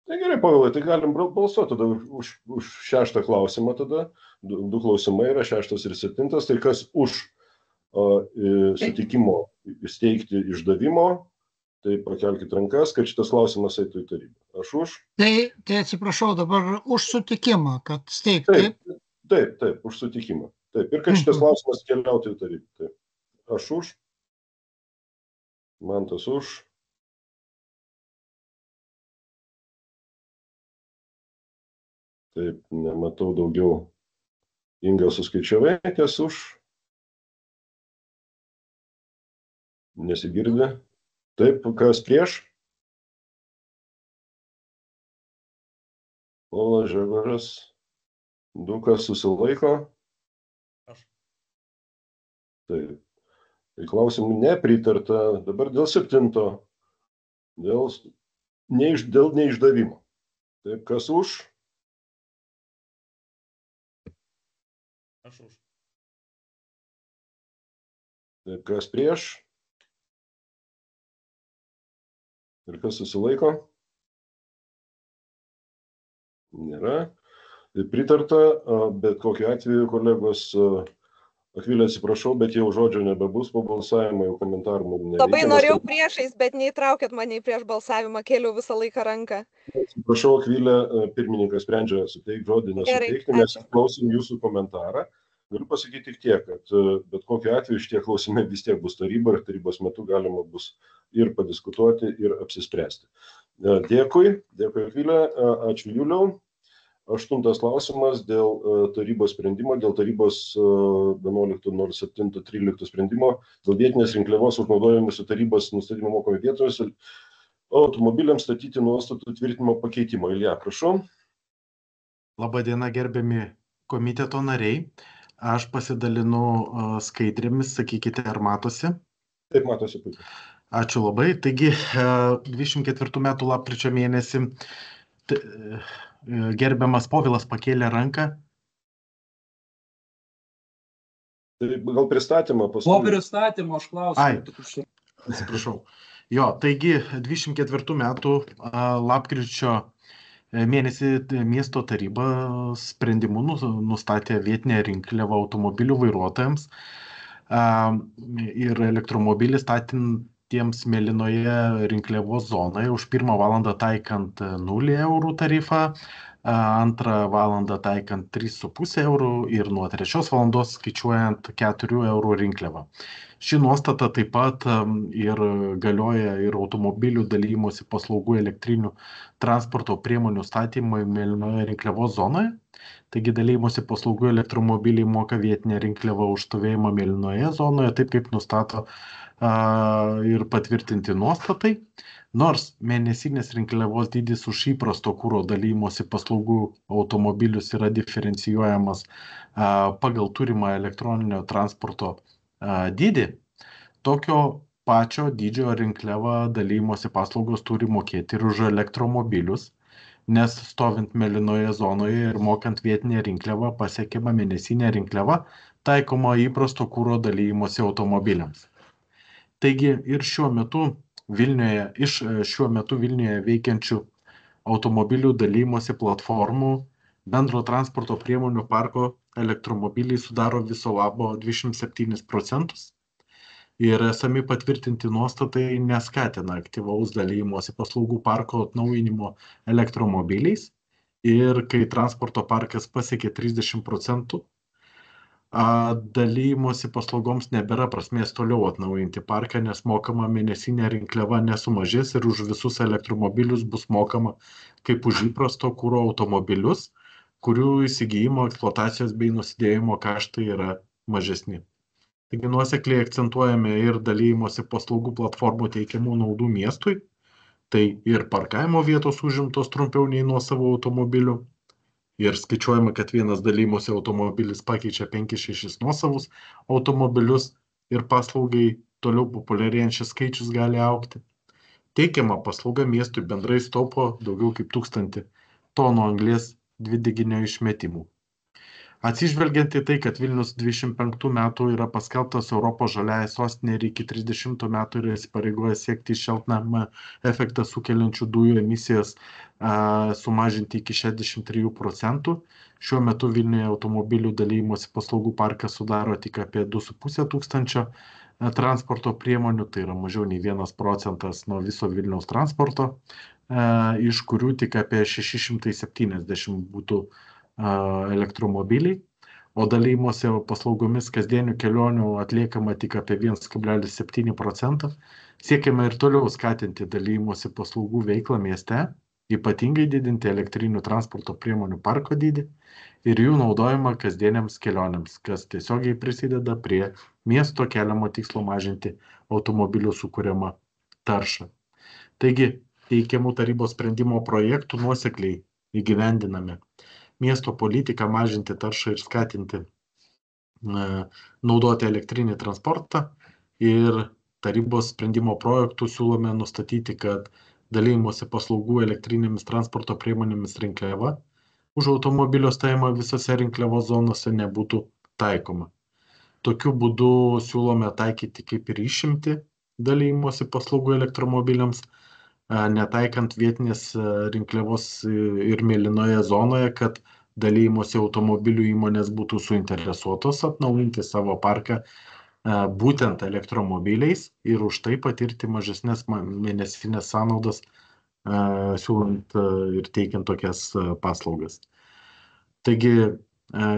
Tai gerai, Povilai, tai galim balsuoti tada už šeštą klausimą tada. Du klausimai yra 6 ir 7. Tai kas už sutikimo įsteigti išdavimo, tai pakelkite rankas, kad šitas klausimas eitų į tarybą. Aš už? Tai atsiprašau, dabar už sutikimą, kad steigti. Taip, už sutikimą. Taip, ir kad šitas klausimas keliautų į tarybą. Taip. Aš už? Mantas už? Taip, nematau daugiau. Inga, suskaičiavai, kas už? Nesigirdi. Taip, kas prieš? Polas Žegoras. Du, kas susilaiko? Aš. Taip. Tai klausimų nepritarta. Dabar dėl 7. Dėl neišdavimo. Taip, kas už? Aš už. Taip, kas prieš? Ir kas susilaiko? Nėra. Tai pritarta, bet kokiu atveju, kolegos, Akvilė, atsiprašau, bet jau žodžio nebebus po balsavimo, jau komentarų nereikia. Labai norėjau priešais, bet neįtraukėt mane į prieš balsavimą, kėliau visą laiką ranką. Atsiprašau, Akvilė, pirmininkas sprendžia suteikti žodį, nesuteikti, nes klausim jūsų komentarą. Galiu pasakyti tik tiek, kad bet kokiu atveju šitie klausimai vis tiek bus taryba ir tarybos metu galima bus ir padiskutuoti, ir apsispręsti. Dėkui Akvilė, ačiū Juliau. Aštuntas klausimas dėl tarybos sprendimo, dėl tarybos 11.07.13 sprendimo, dėl vietinės rinkliavos užnaudojimuose tarybos nustatymo mokomi vietomis automobiliams statyti nuostatų tvirtinimo pakeitimo. Ilja, prašau. Labadiena, gerbiami komiteto nariai. Aš pasidalinu skaidrėmis, sakykite, ar matosi? Taip, matosi puikiai. Ačiū labai. Taigi, 24 metų lapkričio mėnesį gerbiamas Povilas pakėlė ranką. Tai gal pristatymą paskui. Po pristatymo aš klausiu. Atsiprašau. Jo, taigi 24 metų lapkričio mėnesį miesto taryba sprendimu nustatė vietinę rinkliavą automobilių vairuotojams ir elektromobilį statintiems mėlynoje rinkliavos zonoje už 1 valandą taikant 0 eurų tarifą, 2 valandą taikant 3,5 eurų ir nuo 3 valandos skaičiuojant 4 eurų rinkliavą. Ši nuostata taip pat ir galioja ir automobilių dalymosi paslaugų elektrinių transporto priemonių statymui mėlynoje rinkliavos zonoje. Taigi dalymosi paslaugų elektromobiliai moka vietinę rinkliavą už stovėjimą mėlynoje zonoje, taip kaip nustato ir patvirtinti nuostatai. Nors mėnesinės rinkliavos dydis už įprasto kuro dalymosi paslaugų automobilius yra diferencijuojamas pagal turimą elektroninio transporto dydį, tokio pačio dydžio rinkliavą dalymosi paslaugos turi mokėti ir už elektromobilius, nes stovint mėlynoje zonoje ir mokant vietinę rinkliavą pasiekiama mėnesinė rinkliava taikoma įprasto kuro dalymosi automobiliams. Taigi ir šiuo metu Vilniuje veikiančių automobilių dalymosi platformų bendro transporto priemonių parko elektromobiliai sudaro viso labo 27% ir esami patvirtinti nuostatai neskatina aktyvaus dalymosi paslaugų parko atnaujinimo elektromobiliais ir kai transporto parkas pasiekia 30%, dalymosi paslaugoms nebėra prasmės toliau atnaujinti parką, nes mokama mėnesinė rinkliava nesumažės ir už visus elektromobilius bus mokama kaip už įprasto kuro automobilius, kurių įsigijimo, eksploatacijos bei nusidėjimo kaštai yra mažesni. Taigi nuosekliai akcentuojame ir dalymosi paslaugų platformų teikiamų naudų miestui, tai ir parkavimo vietos užimtos trumpiau nei nuo savo automobilių, ir skaičiuojama, kad vienas dalymosi automobilis pakeičia 5-6 nuosavus automobilius ir paslaugai toliau populiarėjančias skaičius gali augti. Teikiama paslauga miestui bendrai taupo daugiau kaip 1000 tonų anglies dvideginio išmetimų. Atsižvelgiant į tai, kad Vilnius 25 metų yra paskelbtas Europos žaliąja sostinė ir iki 30 metų yra įsipareigoję siekti šiltnamio efektą sukeliančių dujų emisijas sumažinti iki 63%. Šiuo metu Vilniuje automobilių dalymosi paslaugų parkas sudaro tik apie 2500 transporto priemonių, tai yra mažiau nei 1% nuo viso Vilniaus transporto, iš kurių tik apie 670 būtų elektromobiliai, o dalymosi paslaugomis kasdienių kelionių atliekama tik apie 1,7%. Siekiame ir toliau skatinti dalymosi paslaugų veiklą mieste, ypatingai didinti elektrinių transporto priemonių parko dydį ir jų naudojimą kasdieniams kelionėms, kas tiesiogiai prisideda prie miesto keliamo tikslo mažinti automobilių sukuriamą taršą. Taigi, teikiamų tarybos sprendimo projektų nuosekliai įgyvendiname miesto politiką mažinti taršą ir skatinti naudoti elektrinį transportą ir tarybos sprendimo projektų siūlome nustatyti, kad dalymosi paslaugų elektrinėmis transporto priemonėmis rinkliava už automobilio stovėjimą visose rinkliavos zonose nebūtų taikoma. Tokiu būdu siūlome taikyti kaip ir išimtį dalymosi paslaugų elektromobiliams, netaikant vietinės rinkliavos ir mėlynoje zonoje, kad dalymosi automobilių įmonės būtų suinteresuotos atnaujinti savo parką būtent elektromobiliais ir už tai patirti mažesnės mėnesinės sąnaudas, siūlant ir teikiant tokias paslaugas. Taigi,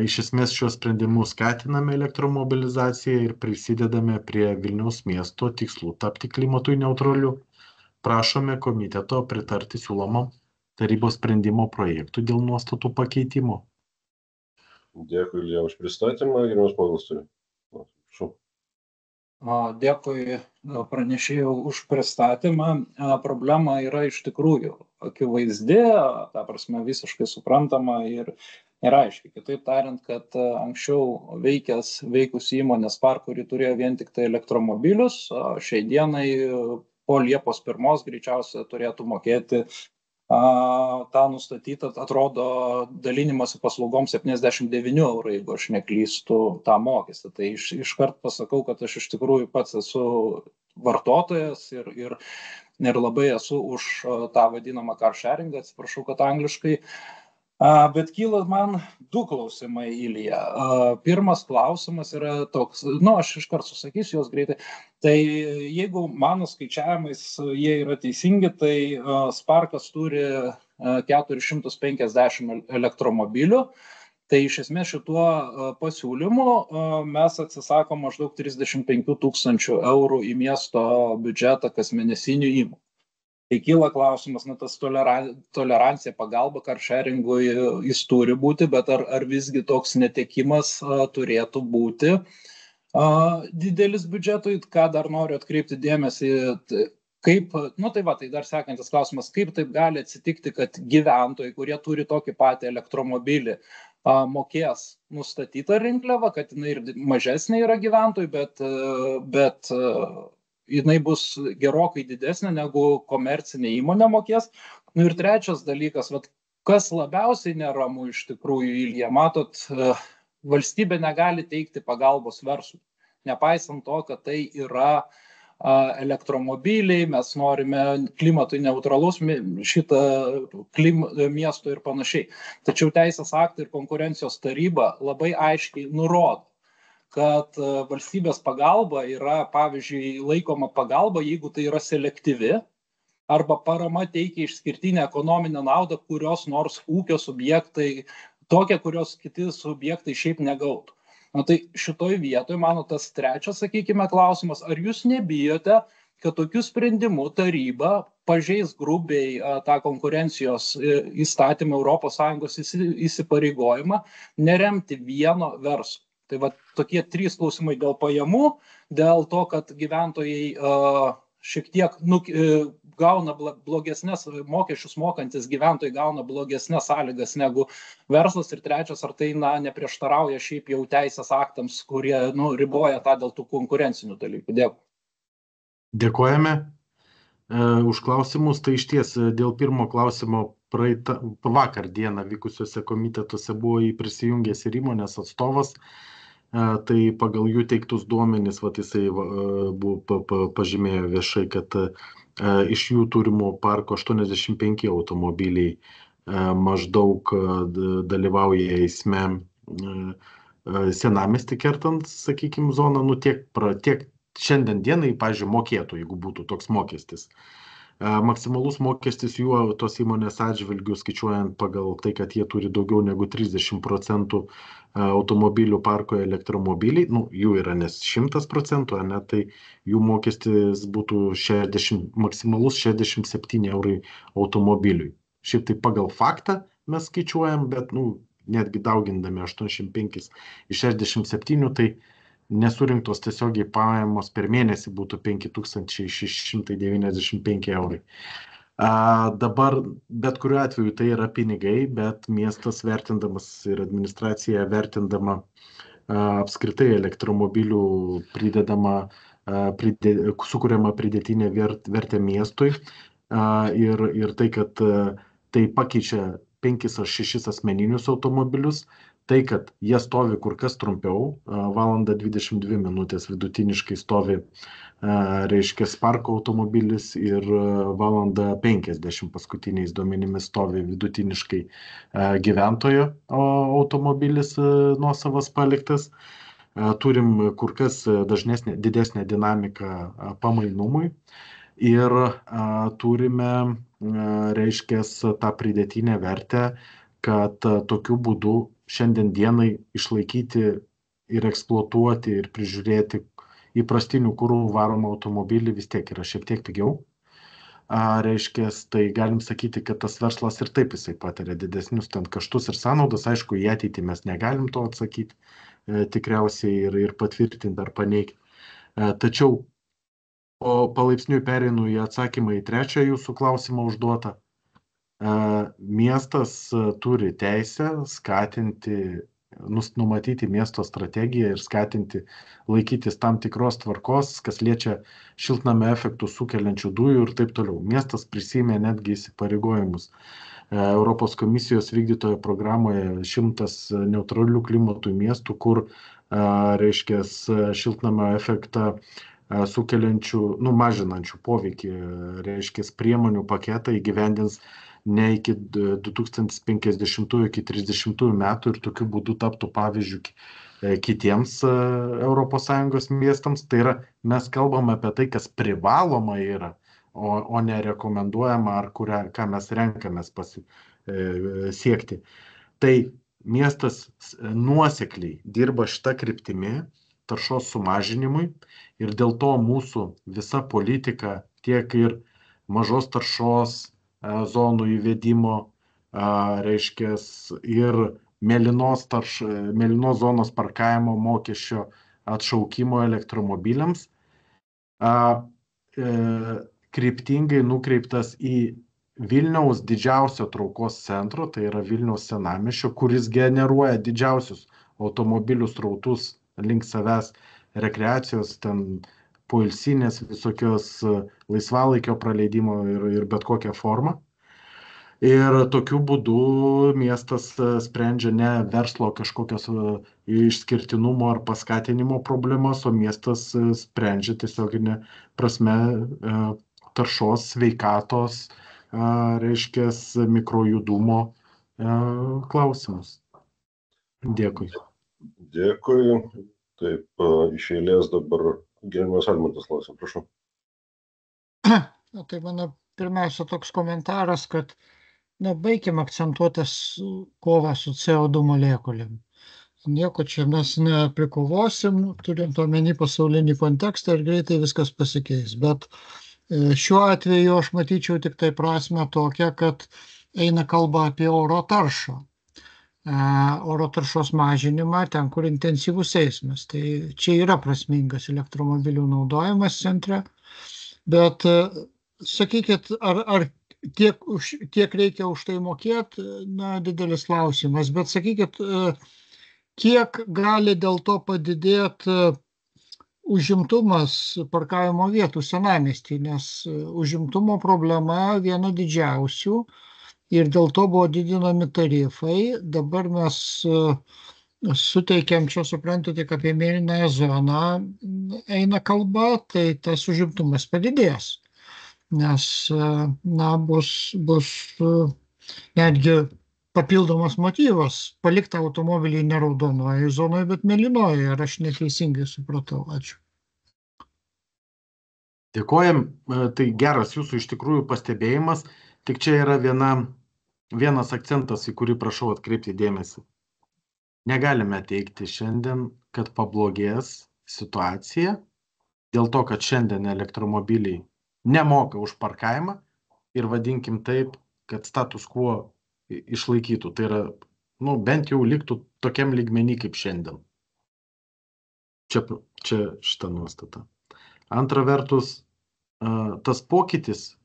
iš esmės šios sprendimus skatiname elektromobilizaciją ir prisidedame prie Vilniaus miesto tikslų tapti klimatui neutraliu. Prašome komiteto pritarti siūlomam tarybos sprendimo projektų dėl nuostatų pakeitimo. Dėkui, Ilja, už pristatymą. Gerimas Povilas turi. Prašau. Dėkui pranešėjau už pristatymą. Problema yra iš tikrųjų akivaizdi, ta prasme visiškai suprantama ir aiškiai. Kitaip tariant, kad anksčiau veikusi įmonės park, kuri turėjo vien tik tai elektromobilius, šiai dienai po Liepos 1 greičiausiai turėtų mokėti tą nustatytą, atrodo, dalinimosi paslaugom 79 €, jeigu aš neklystu, tą mokestį. Tai iškart pasakau, kad aš iš tikrųjų pats esu vartotojas ir labai esu už tą vadinamą car sharing, atsiprašau, kad angliškai. Bet kyla man du klausimai, Ilja. Pirmas klausimas yra toks, aš iškart susakysiu juos greitai. Tai jeigu mano skaičiavimais jie yra teisingi, tai Sparkas turi 450 elektromobilių. Tai iš esmės šituo pasiūlymu mes atsisakom maždaug 35 000 € į miesto biudžetą kasmėnesinių įmokų. Tai kyla klausimas, tas tolerancija, pagalba car sharingui jis turi būti, bet ar visgi toks netekimas turėtų būti didelis biudžetui, ką dar noriu atkreipti dėmesį, kaip, tai dar sekantis klausimas, kaip taip gali atsitikti, kad gyventojai, kurie turi tokį patį elektromobilį, mokės nustatytą rinkliavą, kad jinai ir mažesnė yra gyventojai, bet jinai bus gerokai didesnė negu komercinė įmonė mokės. Ir trečias dalykas, kas labiausiai neramu iš tikrųjų, Ilja, matot, valstybė negali teikti pagalbos verslui. Nepaisant to, kad tai yra elektromobiliai, mes norime klimatui neutralaus miesto ir panašiai. Tačiau teisės aktai ir konkurencijos taryba labai aiškiai nurodo, kad valstybės pagalba yra, pavyzdžiui, laikoma pagalba, jeigu tai yra selektyvi, arba parama teikia išskirtinę ekonominę naudą, kurios nors ūkio subjektai, tokia, kurios kiti subjektai šiaip negautų. Tai šitoj vietoj, mano tas trečias, sakykime, klausimas, ar jūs nebijote, kad tokių sprendimų taryba pažeis grubiai tą konkurencijos įstatymą ES įsipareigojimą neremti vieno verslo? Tai tokie 3 klausimai dėl pajamų, dėl to, kad gyventojai šiek tiek gauna blogesnės mokesčius mokantis gyventojai gauna blogesnės sąlygas negu verslas, ir trečias, ar tai neprieštarauja šiaip jau teisės aktams, kurie riboja tą dėl tų konkurencinių dalykų. Dėkui. Dėkojame už klausimus. Tai išties dėl pirmo klausimo vakar dieną vykusiuose komitetuose buvo prisijungęs ir įmonės atstovas. Tai pagal jų teiktus duomenis, jisai pažymėjo viešai, kad iš jų turimų parko 85 automobiliai maždaug dalyvauja eisme senamiestį kertant, sakykime, zoną, tiek šiandien dienai, pavyzdžiui, mokėtų, jeigu būtų toks mokestis. Maksimalus mokestis jų tos įmonės atžvilgių, skaičiuojant pagal tai, kad jie turi daugiau negu 30% automobilių parko elektromobiliai, jų yra nes 100%, tai jų mokestis būtų maksimalus 67 € automobiliui. Šiaip tai pagal faktą mes skaičiuojam, bet netgi daugindami 85 iš 67, tai nesurinktos tiesiogiai pajamos per mėnesį būtų 5695 €. Dabar bet kuriuo atveju tai yra pinigai, bet miestas vertindamas ir administracija vertindama apskritai elektromobilių sukuriama pridėtinė vertė miestui ir tai, kad tai pakeičia 5 ar 6 asmeninius automobilius, tai, kad jie stovi kur kas trumpiau, 1:22 minutės vidutiniškai stovi, reiškia, Sparko automobilis ir 1:50 paskutiniais duomenimis stovi vidutiniškai gyventojo automobilis nuosavas paliktas. Turim kur kas didesnę dinamiką pamainumui ir turime, reiškia, tą pridėtinę vertę, kad tokiu būdu šiandien dienai išlaikyti ir eksploatuoti ir prižiūrėti įprastinių kurų varomą automobilį vis tiek yra šiek tiek pigiau. reiškia, tai galim sakyti, kad tas verslas ir taip jisai patiria didesnius ten kaštus ir sąnaudas. Aišku, į ateitį mes negalim to atsakyti tikriausiai ir patvirtinti ar paneigti. Tačiau palaipsniui pereinu į atsakymą į trečią jūsų klausimą užduotą. Miestas turi teisę skatinti, numatyti miesto strategiją ir skatinti laikytis tam tikros tvarkos, kas liečia šiltnamio efektų sukeliančių dujų ir taip toliau. Miestas prisėmė netgi įsipareigojimus. Europos komisijos vykdytojo programoje 100 neutralių klimatui miestų, kur reiškia šiltnamio efektą sukeliančių, mažinančių poveikį, reiškia priemonių paketą įgyvendins ne iki 2050 iki 30 metų ir tokiu būdu taptų pavyzdžių kitiems ES miestams. Tai yra, mes kalbame apie tai, kas privaloma yra, o ne rekomenduojama ar ką mes renkamės siekti. Tai miestas nuosekliai dirba šitą kryptimį taršos sumažinimui ir dėl to mūsų visa politika tiek ir mažos taršos zonų įvedimo, reiškia, ir mėlynos zonos parkavimo mokesčio atšaukimo elektromobiliams, kryptingai nukreiptas į Vilniaus didžiausio traukos centro, tai yra Vilniaus senamiesčio, kuris generuoja didžiausius automobilių srautus link savęs rekreacijos, ten poilsinės visokios laisvalaikio praleidimo ir bet kokią formą. Ir tokiu būdu miestas sprendžia ne verslo kažkokios išskirtinumo ar paskatinimo problemas, o miestas sprendžia tiesioginė prasme taršos, sveikatos, reiškia, mikrojudumo klausimus. Dėkui. Dėkui. Taip, iš eilės dabar Gerbiamas Almantas klausia, prašau. Tai mano pirmiausia toks komentaras, kad baigiam akcentuotas kovą su CO2 molekulėm. Nieko čia mes neprikovosim, turint omeny pasaulinį kontekstą ir greitai viskas pasikeis. Bet šiuo atveju aš matyčiau tik tai prasme tokią, kad eina kalba apie oro taršą. Oro taršos mažinimą ten, kur intensyvus eismas. Tai čia yra prasmingas elektromobilių naudojimas centre, bet sakykit, ar tiek reikia už tai mokėti, didelis klausimas, bet sakykit, kiek gali dėl to padidėti užimtumas parkavimo vietų senamiestyje, nes užimtumo problema viena didžiausių. Ir dėl to buvo didinami tarifai. Dabar mes suteikiam, čia suprantu, tik apie mėlynąją zoną eina kalba, tai tas užimtumas padidės. Nes bus netgi papildomas motyvas palikti automobilį ne raudonoje zonoje, bet mėlynoje. Ar aš neteisingai supratau? Ačiū. Dėkojam. Tai geras jūsų iš tikrųjų pastebėjimas. Tik čia yra vienas akcentas, į kurį prašau atkreipti dėmesį. Negalime teigti šiandien, kad pablogės situacija dėl to, kad šiandien elektromobiliai nemoka už parkavimą ir vadinkim taip, kad status quo išlaikytų. Tai yra, bent jau liktų tokiam lygmenį kaip šiandien. Čia šita nuostata. Antra vertus, tas pokytis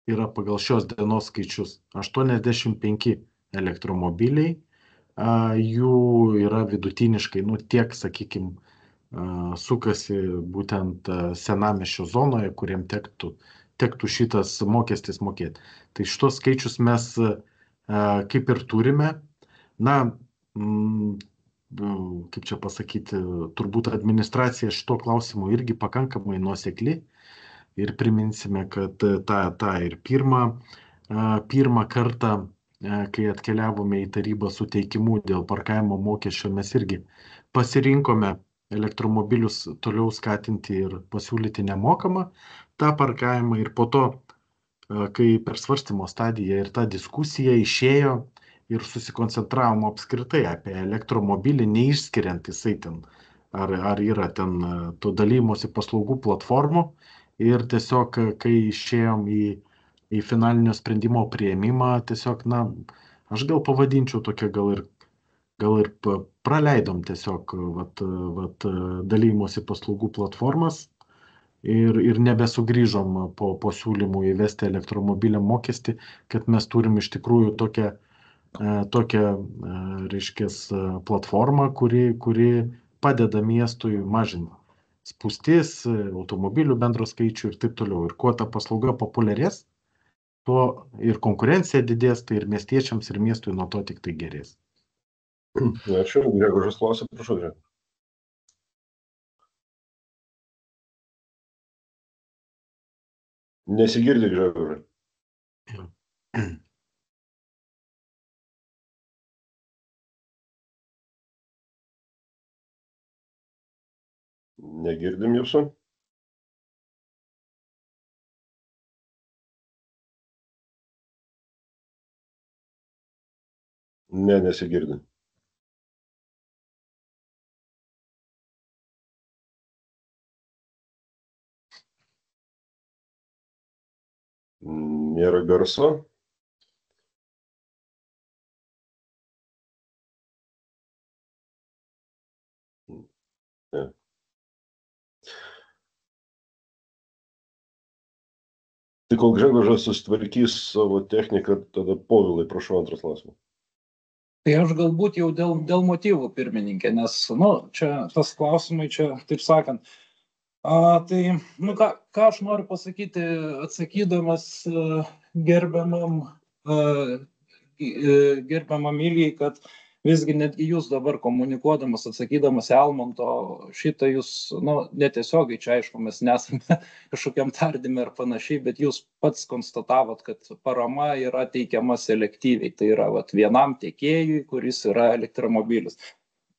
yra pagal šios dienos skaičius 85 elektromobiliai, jų yra vidutiniškai, tiek, sakykime, sukasi būtent senamiesčio zonoje, kuriem tektų šitas mokestis mokėti. Tai šitos skaičius mes kaip ir turime, kaip čia pasakyti, turbūt administracija šito klausimu irgi pakankamai nuosekli. Ir priminsime, kad tą ir pirmą kartą, kai atkeliavome į tarybą su teikimu dėl parkavimo mokesčio, mes irgi pasirinkome elektromobilius toliau skatinti ir pasiūlyti nemokamą tą parkavimą. Ir po to, kai per svarstymo stadiją ir ta diskusija išėjo ir susikoncentravom apskritai apie elektromobilį, neišskiriant jisai ten, ar yra ten to dalymosi paslaugų platformų. Ir tiesiog, kai išėjom į į finalinio sprendimo priėmimą tiesiog, aš gal pavadinčiau tokia gal ir praleidom tiesiog dalymosi paslaugų platformas ir nebesugrįžom po siūlymų įvesti elektromobiliam mokestį, kad mes turim iš tikrųjų tokią reiškias, platformą, kuri padeda miestui mažinti spūstis, automobilių bendro skaičių ir taip toliau. Ir kuo ta paslauga populiarės, tuo ir konkurencija didės, tai ir miestiečiams, ir miestui nuo to tik tai gerės. Ačiū, Gregorius klausė, prašau. Nesigirdi, Gregorius. Negirdim jūsų. Ne, nesigirdi. Nėra garso. Ne. Tai kol Gregorius susitvarkys savo techniką, tada Povilai, prašau, antras klausimas. Tai aš galbūt jau dėl motyvų, pirmininkė, nes, čia tas klausimai, čia, taip sakant, tai, ką aš noriu pasakyti, atsakydamas gerbiamam Ilijai, kad visgi netgi jūs dabar komunikuodamas, atsakydamas Almanto, šitą jūs, netiesiogiai, čia aišku, mes nesame kažkokiam tardyme ir panašiai, bet jūs pats konstatavot, kad parama yra teikiama selektyviai, tai yra vienam tiekėjui, kuris yra elektromobilis.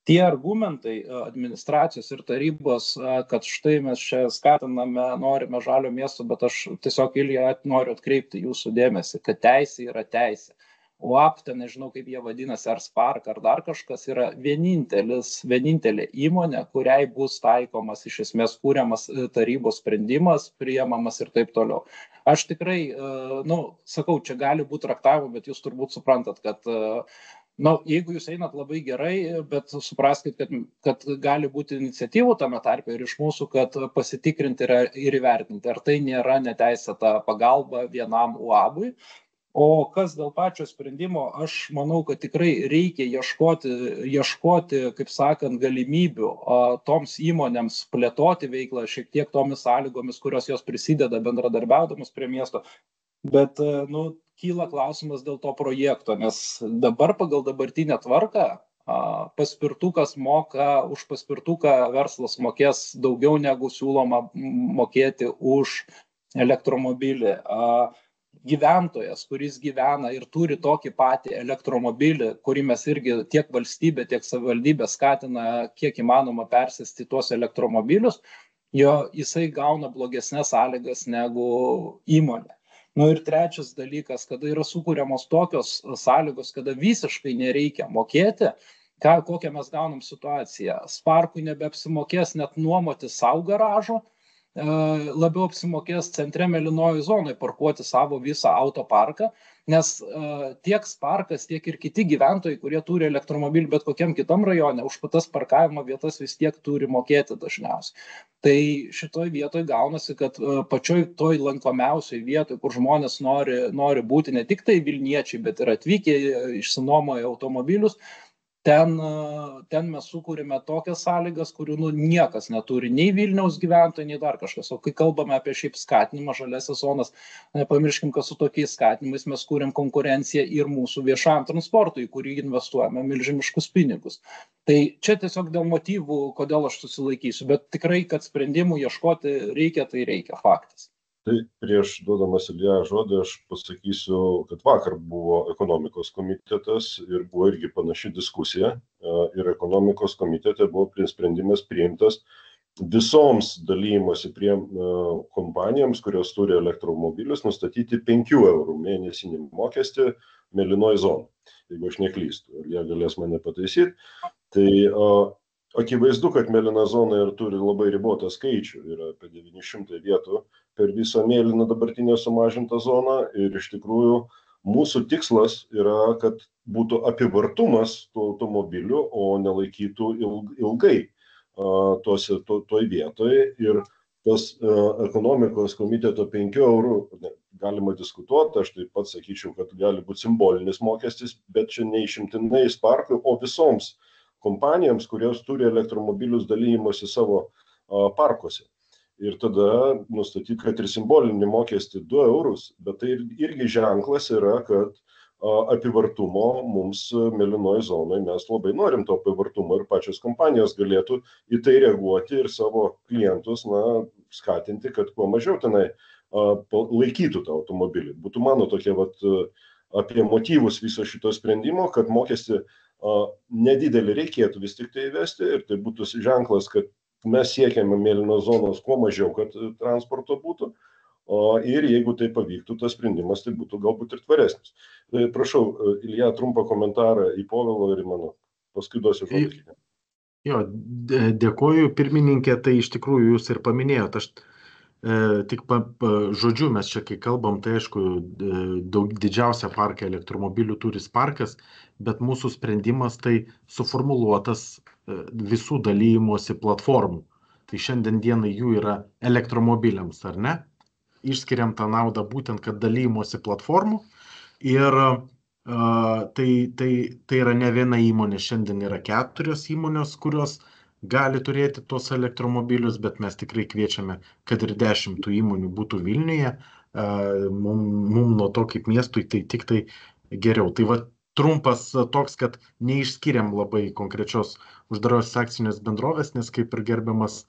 Tie argumentai administracijos ir tarybos, kad štai mes čia skatiname, norime žalio miesto, bet aš tiesiog, Ilija, noriu atkreipti jūsų dėmesį, kad teisė yra teisė. UAP, nežinau kaip jie vadinasi, ar Spark, ar dar kažkas, yra vienintelė įmonė, kuriai bus taikomas, iš esmės kūriamas tarybos sprendimas, priemamas ir taip toliau. Aš tikrai, sakau, čia gali būti traktavimo, bet jūs turbūt suprantat, kad jeigu jūs einat labai gerai, bet supraskit, kad gali būti iniciatyvų tame tarpe ir iš mūsų, kad pasitikrinti ir įvertinti, ar tai nėra neteisėta pagalba vienam UAB-ui. O kas dėl pačio sprendimo, aš manau, kad tikrai reikia ieškoti, kaip sakant, galimybių toms įmonėms plėtoti veiklą šiek tiek tomis sąlygomis, kurios jos prisideda bendradarbiaudamas prie miesto. Bet, kyla klausimas dėl to projekto, nes dabar pagal dabartinę tvarką paspirtukas moka, už paspirtuką verslas mokės daugiau negu siūloma mokėti už elektromobilį. Gyventojas, kuris gyvena ir turi tokį patį elektromobilį, kurį mes irgi tiek valstybė, tiek savivaldybė skatina kiek įmanoma persėsti tuos elektromobilius, jisai gauna blogesnės sąlygas negu įmonė. Ir trečias dalykas, kada yra sukūriamos tokios sąlygos, kada visiškai nereikia mokėti, kokią mes gaunam situaciją. Sparkui nebeapsimokės net nuomoti savo garažo, labiau apsimokės centre mėlynoje zonoje parkuoti savo visą autoparką, nes tiek Sparkas, tiek ir kiti gyventojai, kurie turi elektromobilį bet kokiam kitam rajone, už tas parkavimo vietas vis tiek turi mokėti dažniausiai. Tai šitoj vietoj gaunasi, kad pačioj toj lankomiausioj vietoj, kur žmonės nori būti ne tik tai Vilniečiai, bet ir atvykę, išsinuomoja automobilius, ten mes sukūrėme tokias sąlygas, kurių niekas neturi, nei Vilniaus gyventojai, nei dar kažkas. O kai kalbame apie šiaip skatinimą, žaliasis zonas, nepamirškim, kad su tokiais skatinimais mes kūrėm konkurenciją ir mūsų viešam transportui, į kurį investuojame milžiniškus pinigus. Tai čia tiesiog dėl motyvų, kodėl aš susilaikysiu, bet tikrai, kad sprendimų ieškoti reikia, tai reikia, faktas. Tai prieš duodamas Ilija žodį aš pasakysiu, kad vakar buvo ekonomikos komitetas ir buvo irgi panaši diskusija. Ir ekonomikos komitete buvo sprendimas priimtas visoms dalymosi prie kompanijoms, kurios turi elektromobilius, nustatyti 5 eurų mėnesinį mokestį mėlynoje zonoje, jeigu aš neklystu. Ir jie galės mane pataisyti. Tai akivaizdu, kad mėlyna zona ir turi labai ribotą skaičių, yra apie 900 vietų per visą mėlyną dabartinę sumažintą zoną ir iš tikrųjų mūsų tikslas yra, kad būtų apivartumas tų automobilių, o nelaikytų ilgai toj vietoje ir tas ekonomikos komiteto 5 eurų galima diskutuoti, aš taip pat sakyčiau, kad gali būti simbolinis mokestis, bet čia neišimtinai Sparkui, o visoms kompanijoms, kurios turi elektromobilius dalymosi savo parkuose. Ir tada nustatyti, kad ir simbolinį mokestį 2 eurus, bet tai irgi ženklas yra, kad apivartumo mums mėlynoje zonoje mes labai norim to apivartumo ir pačios kompanijos galėtų į tai reaguoti ir savo klientus skatinti, kad kuo mažiau tenai laikytų tą automobilį. Būtų mano tokia apie motyvus viso šito sprendimo, kad mokestį nedidelį reikėtų vis tik tai įvesti ir tai būtų ženklas, kad mes siekiame mėlynos zonos kuo mažiau, kad transporto būtų. Ir jeigu tai pavyktų, tas sprendimas tai būtų galbūt ir tvaresnis. Prašau, Ilja, trumpą komentarą į Povilo ir į mano. Paskui duosiu žodį. Jo, dėkoju, pirmininkė, tai iš tikrųjų jūs ir paminėjot. Aš tik žodžiu, mes čia kai kalbam, tai aišku, didžiausia parką elektromobilių turi Sparkas, bet mūsų sprendimas tai suformuluotas visų dalymosi platformų. Tai šiandien dienai jų yra elektromobiliams, ar ne? Išskiriam tą naudą būtent, kad dalymosi platformų ir tai yra ne viena įmonė, šiandien yra 4 įmonės, kurios gali turėti tos elektromobilius, bet mes tikrai kviečiame, kad ir 10 įmonių būtų Vilniuje, mum nuo to kaip miestui tai tik tai geriau. Tai va trumpas toks, kad neišskiriam labai konkrečios uždaros akcinės bendrovės, nes kaip ir gerbiamas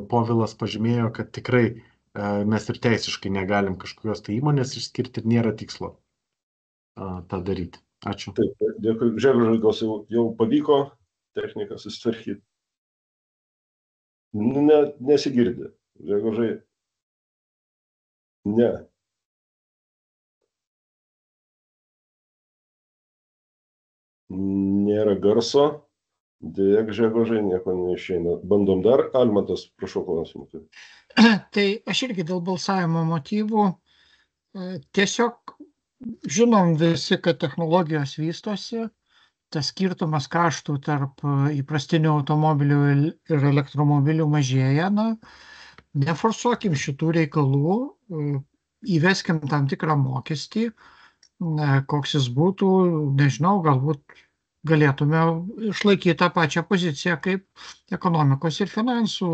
Povilas pažymėjo, kad tikrai mes ir teisiškai negalim kažkokios tai įmonės išskirti ir nėra tikslo tą daryti. Ačiū. Taip, dėkui. Žegužai, gal jau pavyko techniką susitvarkyti? Nesigirdi. Žegužai. Ne. Nėra garso. Dėk, Žegužai, nieko neišeina. Bandom dar. Almantas, prašau klausimų. Tai aš irgi dėl balsavimo motyvų tiesiog žinom visi, kad technologijos vystosi, tas skirtumas kaštų tarp įprastinių automobilių ir elektromobilių mažėja, neforsuokim šitų reikalų, įveskim tam tikrą mokestį, koks jis būtų, nežinau, galbūt galėtume išlaikyti tą pačią poziciją kaip ekonomikos ir finansų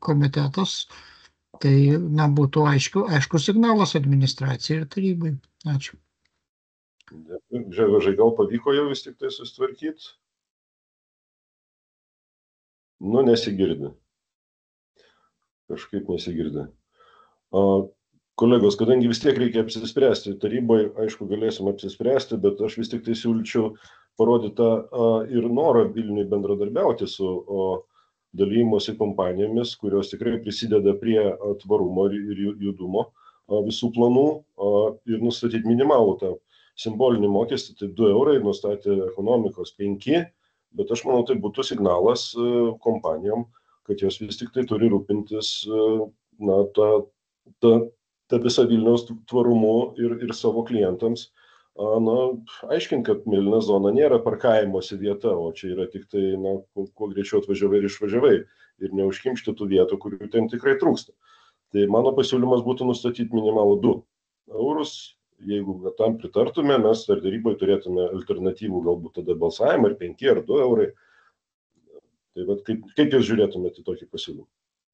komitetas. Tai būtų aiškus signalas administracijai ir tarybai. Ačiū. Žegužai, gal pavyko jau vis tik tai susitvarkyti? Nesigirdi. Kažkaip nesigirdi. Kolegos, kadangi vis tiek reikia apsispręsti, taryboje, aišku, galėsim apsispręsti, bet aš vis tik tai siūlyčiau parodyti ir norą Vilniui bendradarbiauti su dalymosi kompanijomis, kurios tikrai prisideda prie tvarumo ir judumo visų planų ir nustatyti minimalų tą simbolinį mokestį, tai 2 eurai, nustatė ekonomikos 5, bet aš manau, tai būtų signalas kompanijom, kad jos vis tik tai turi rūpintis tą visą Vilniaus tvarumu ir savo klientams. Aiškint, kad mėlyna zona nėra parkavimosi vieta, o čia yra tik tai, kuo greičiau atvažiavai ir išvažiavai ir neužkimšti tų vietų, kurių ten tikrai trūksta. Tai mano pasiūlymas būtų nustatyti minimalų 2 eurus. Jeigu tam pritartume, mes ar taryboje turėtume alternatyvų, galbūt tada balsavimą, ar 5 ar 2 eurai. Tai kaip jūs žiūrėtumėte tokį pasiūlymą?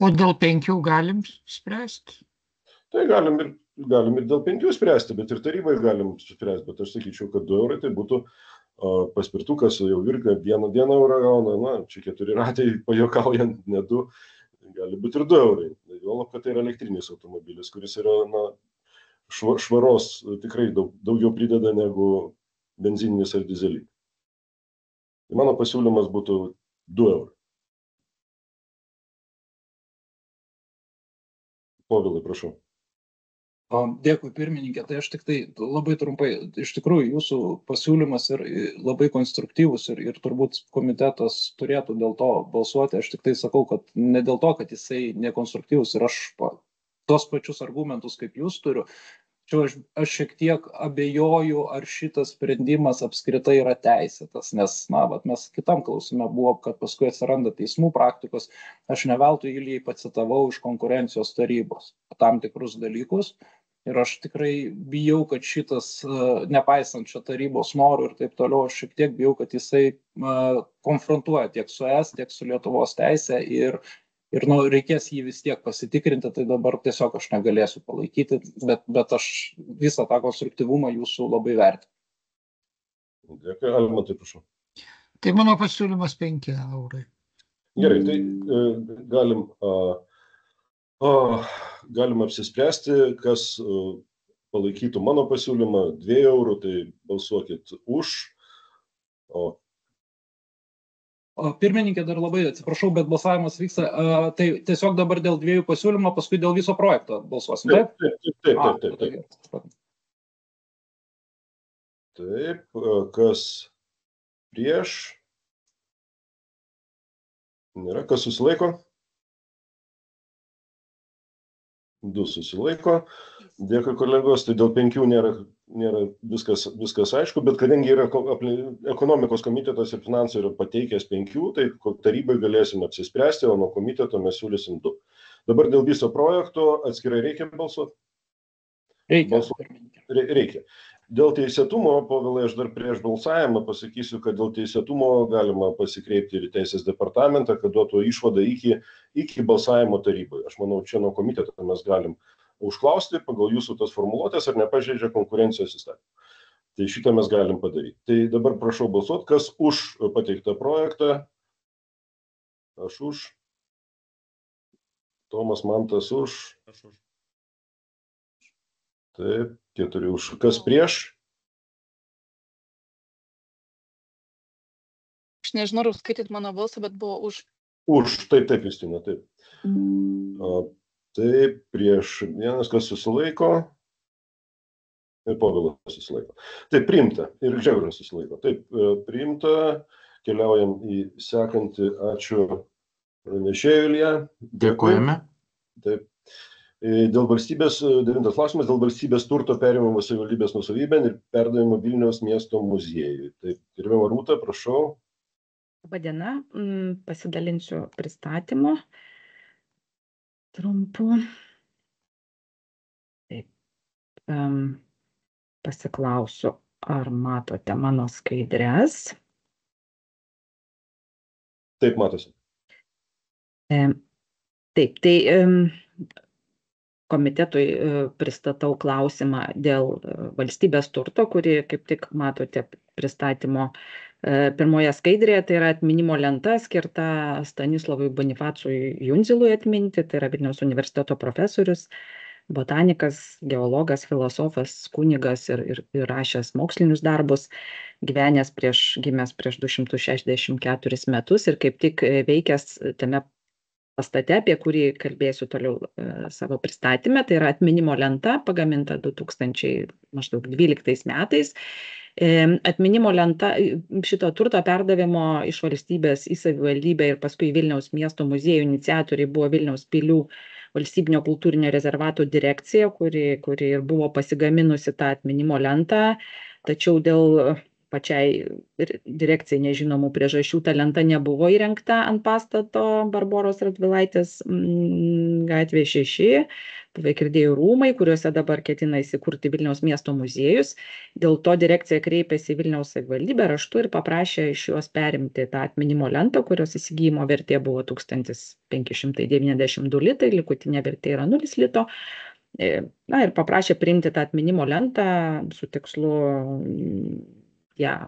O dėl 5 galim spręsti? Tai galim ir dėl 5 spręsti, bet ir tarybai galim spręsti, bet aš sakyčiau, kad 2 eurai tai būtų paspirtukas, jau irgi 1 eurą gauna, čia 4 ratai pajuokaujant, ne 2, gali būti ir 2 eurai. Juolab, kad tai yra elektrinis automobilis, kuris yra švaros tikrai daugiau prideda negu benzininis ar dizelinis. Tai mano pasiūlymas būtų 2 eurai. Povilai, prašau. Dėkui, pirmininkė. Tai aš tik tai labai trumpai, iš tikrųjų, jūsų pasiūlymas ir labai konstruktyvus ir turbūt komitetas turėtų dėl to balsuoti. Aš tik tai sakau, kad ne dėl to, kad jisai nekonstruktyvus ir aš tos pačius argumentus kaip jūs turiu. Aš šiek tiek abejoju, ar šitas sprendimas apskritai yra teisėtas, nes mes kitam klausime buvo, kad paskui atsiranda teismų praktikos. Aš ne veltui Ilijai pacitavau iš konkurencijos tarybos tam tikrus dalykus ir aš tikrai bijau, kad šitas, nepaisant šio tarybos norų ir taip toliau, aš šiek tiek bijau, kad jisai konfrontuoja tiek su ES, tiek su Lietuvos teise ir reikės jį vis tiek pasitikrinti, tai dabar tiesiog aš negalėsiu palaikyti, bet aš visą tą konstruktyvumą jūsų labai vertinu. Dėkui, Almantai, prašau. Tai mano pasiūlymas 5 eurai. Gerai, tai galim apsispręsti, kas palaikytų mano pasiūlymą 2 eurų, tai balsuokit už. Pirmininkė, dar labai atsiprašau, bet balsavimas vyksta, tai tiesiog dabar dėl 2 pasiūlymų, paskui dėl viso projekto balsuosim, taip? Taip. Taip, kas prieš? Nėra, kas susilaiko? 2 susilaiko. Dėkui, kolegos, tai dėl 5 nėra viskas aišku, bet kadangi yra ekonomikos komitetas ir finansai yra pateikęs 5, tai tarybai galėsim apsispręsti, o nuo komiteto mes siūlysim 2. Dabar dėl viso projekto atskirai reikia balsuoti? Reikia. Dėl teisėtumo, Povilai, aš dar prieš balsavimą pasakysiu, kad dėl teisėtumo galima pasikreipti ir Teisės departamentą, kad duotų išvadą iki balsavimo tarybai. Aš manau, čia nuo komiteto mes galim užklausti pagal jūsų tas formuluotės, ar nepažeidžia konkurencijos įstatymą. Tai šitą mes galim padaryti. Tai dabar prašau balsuoti, kas už pateiktą projektą. Aš už. Tomas Mantas už. Taip, 4 už. Kas prieš? Aš nežinau, ar skaityt mano balsą, bet buvo už. Už, taip, Justina, taip. Taip, prieš 1, kas susilaiko. Ir Povilas susilaiko. Taip, priimta. Ir Žegras susilaiko. Taip, priimta. Keliaujam į sekantį. Ačiū pranešėjui, Ilija. Dėkojame. Taip. Dėl valstybės, 9 klausimas, dėl valstybės turto perėmimo savivaldybės nuosavybėn ir perdavimo Vilniaus miesto muziejui. Taip, gerbiama Rūta, prašau. Labadiena, pasidalinsiu pristatymu. Trumpu. Taip, pasiklausiu, ar matote mano skaidres. Taip, matosi. Taip, tai komitetui pristatau klausimą dėl valstybės turto, kurį kaip tik matote pristatymo pirmoje skaidrėje, tai yra atminimo lenta skirta Stanislovui Bonifacui Jundzilui atminti, tai yra Vilniaus universiteto profesorius, botanikas, geologas, filosofas, kunigas ir rašęs mokslinius darbus, gimęs prieš 264 metus ir kaip tik veikęs tame pastate, apie kurį kalbėsiu toliau savo pristatyme, tai yra atminimo lenta, pagaminta 2012 metais. Atminimo lenta šito turto perdavimo iš valstybės į savivaldybę ir paskui Vilniaus miesto muziejų iniciatoriai buvo Vilniaus pilių valstybinio kultūrinio rezervato direkcija, kuri ir buvo pasigaminusi tą atminimo lentą, tačiau dėl pačiai direkcijai nežinomų priežasčių ta lenta nebuvo įrengta ant pastato Barboros Radvilaitės gatvė 6, Vaikirdėjų rūmai, kuriuose dabar ketina įsikurti Vilniaus miesto muziejus. Dėl to direkcija kreipėsi į Vilniaus savivaldybę raštu ir paprašė iš juos perimti tą atminimo lentą, kurios įsigijimo vertė buvo 1592 litai, likutinė vertė yra 0 lito. Ir paprašė priimti tą atminimo lentą su tikslu ją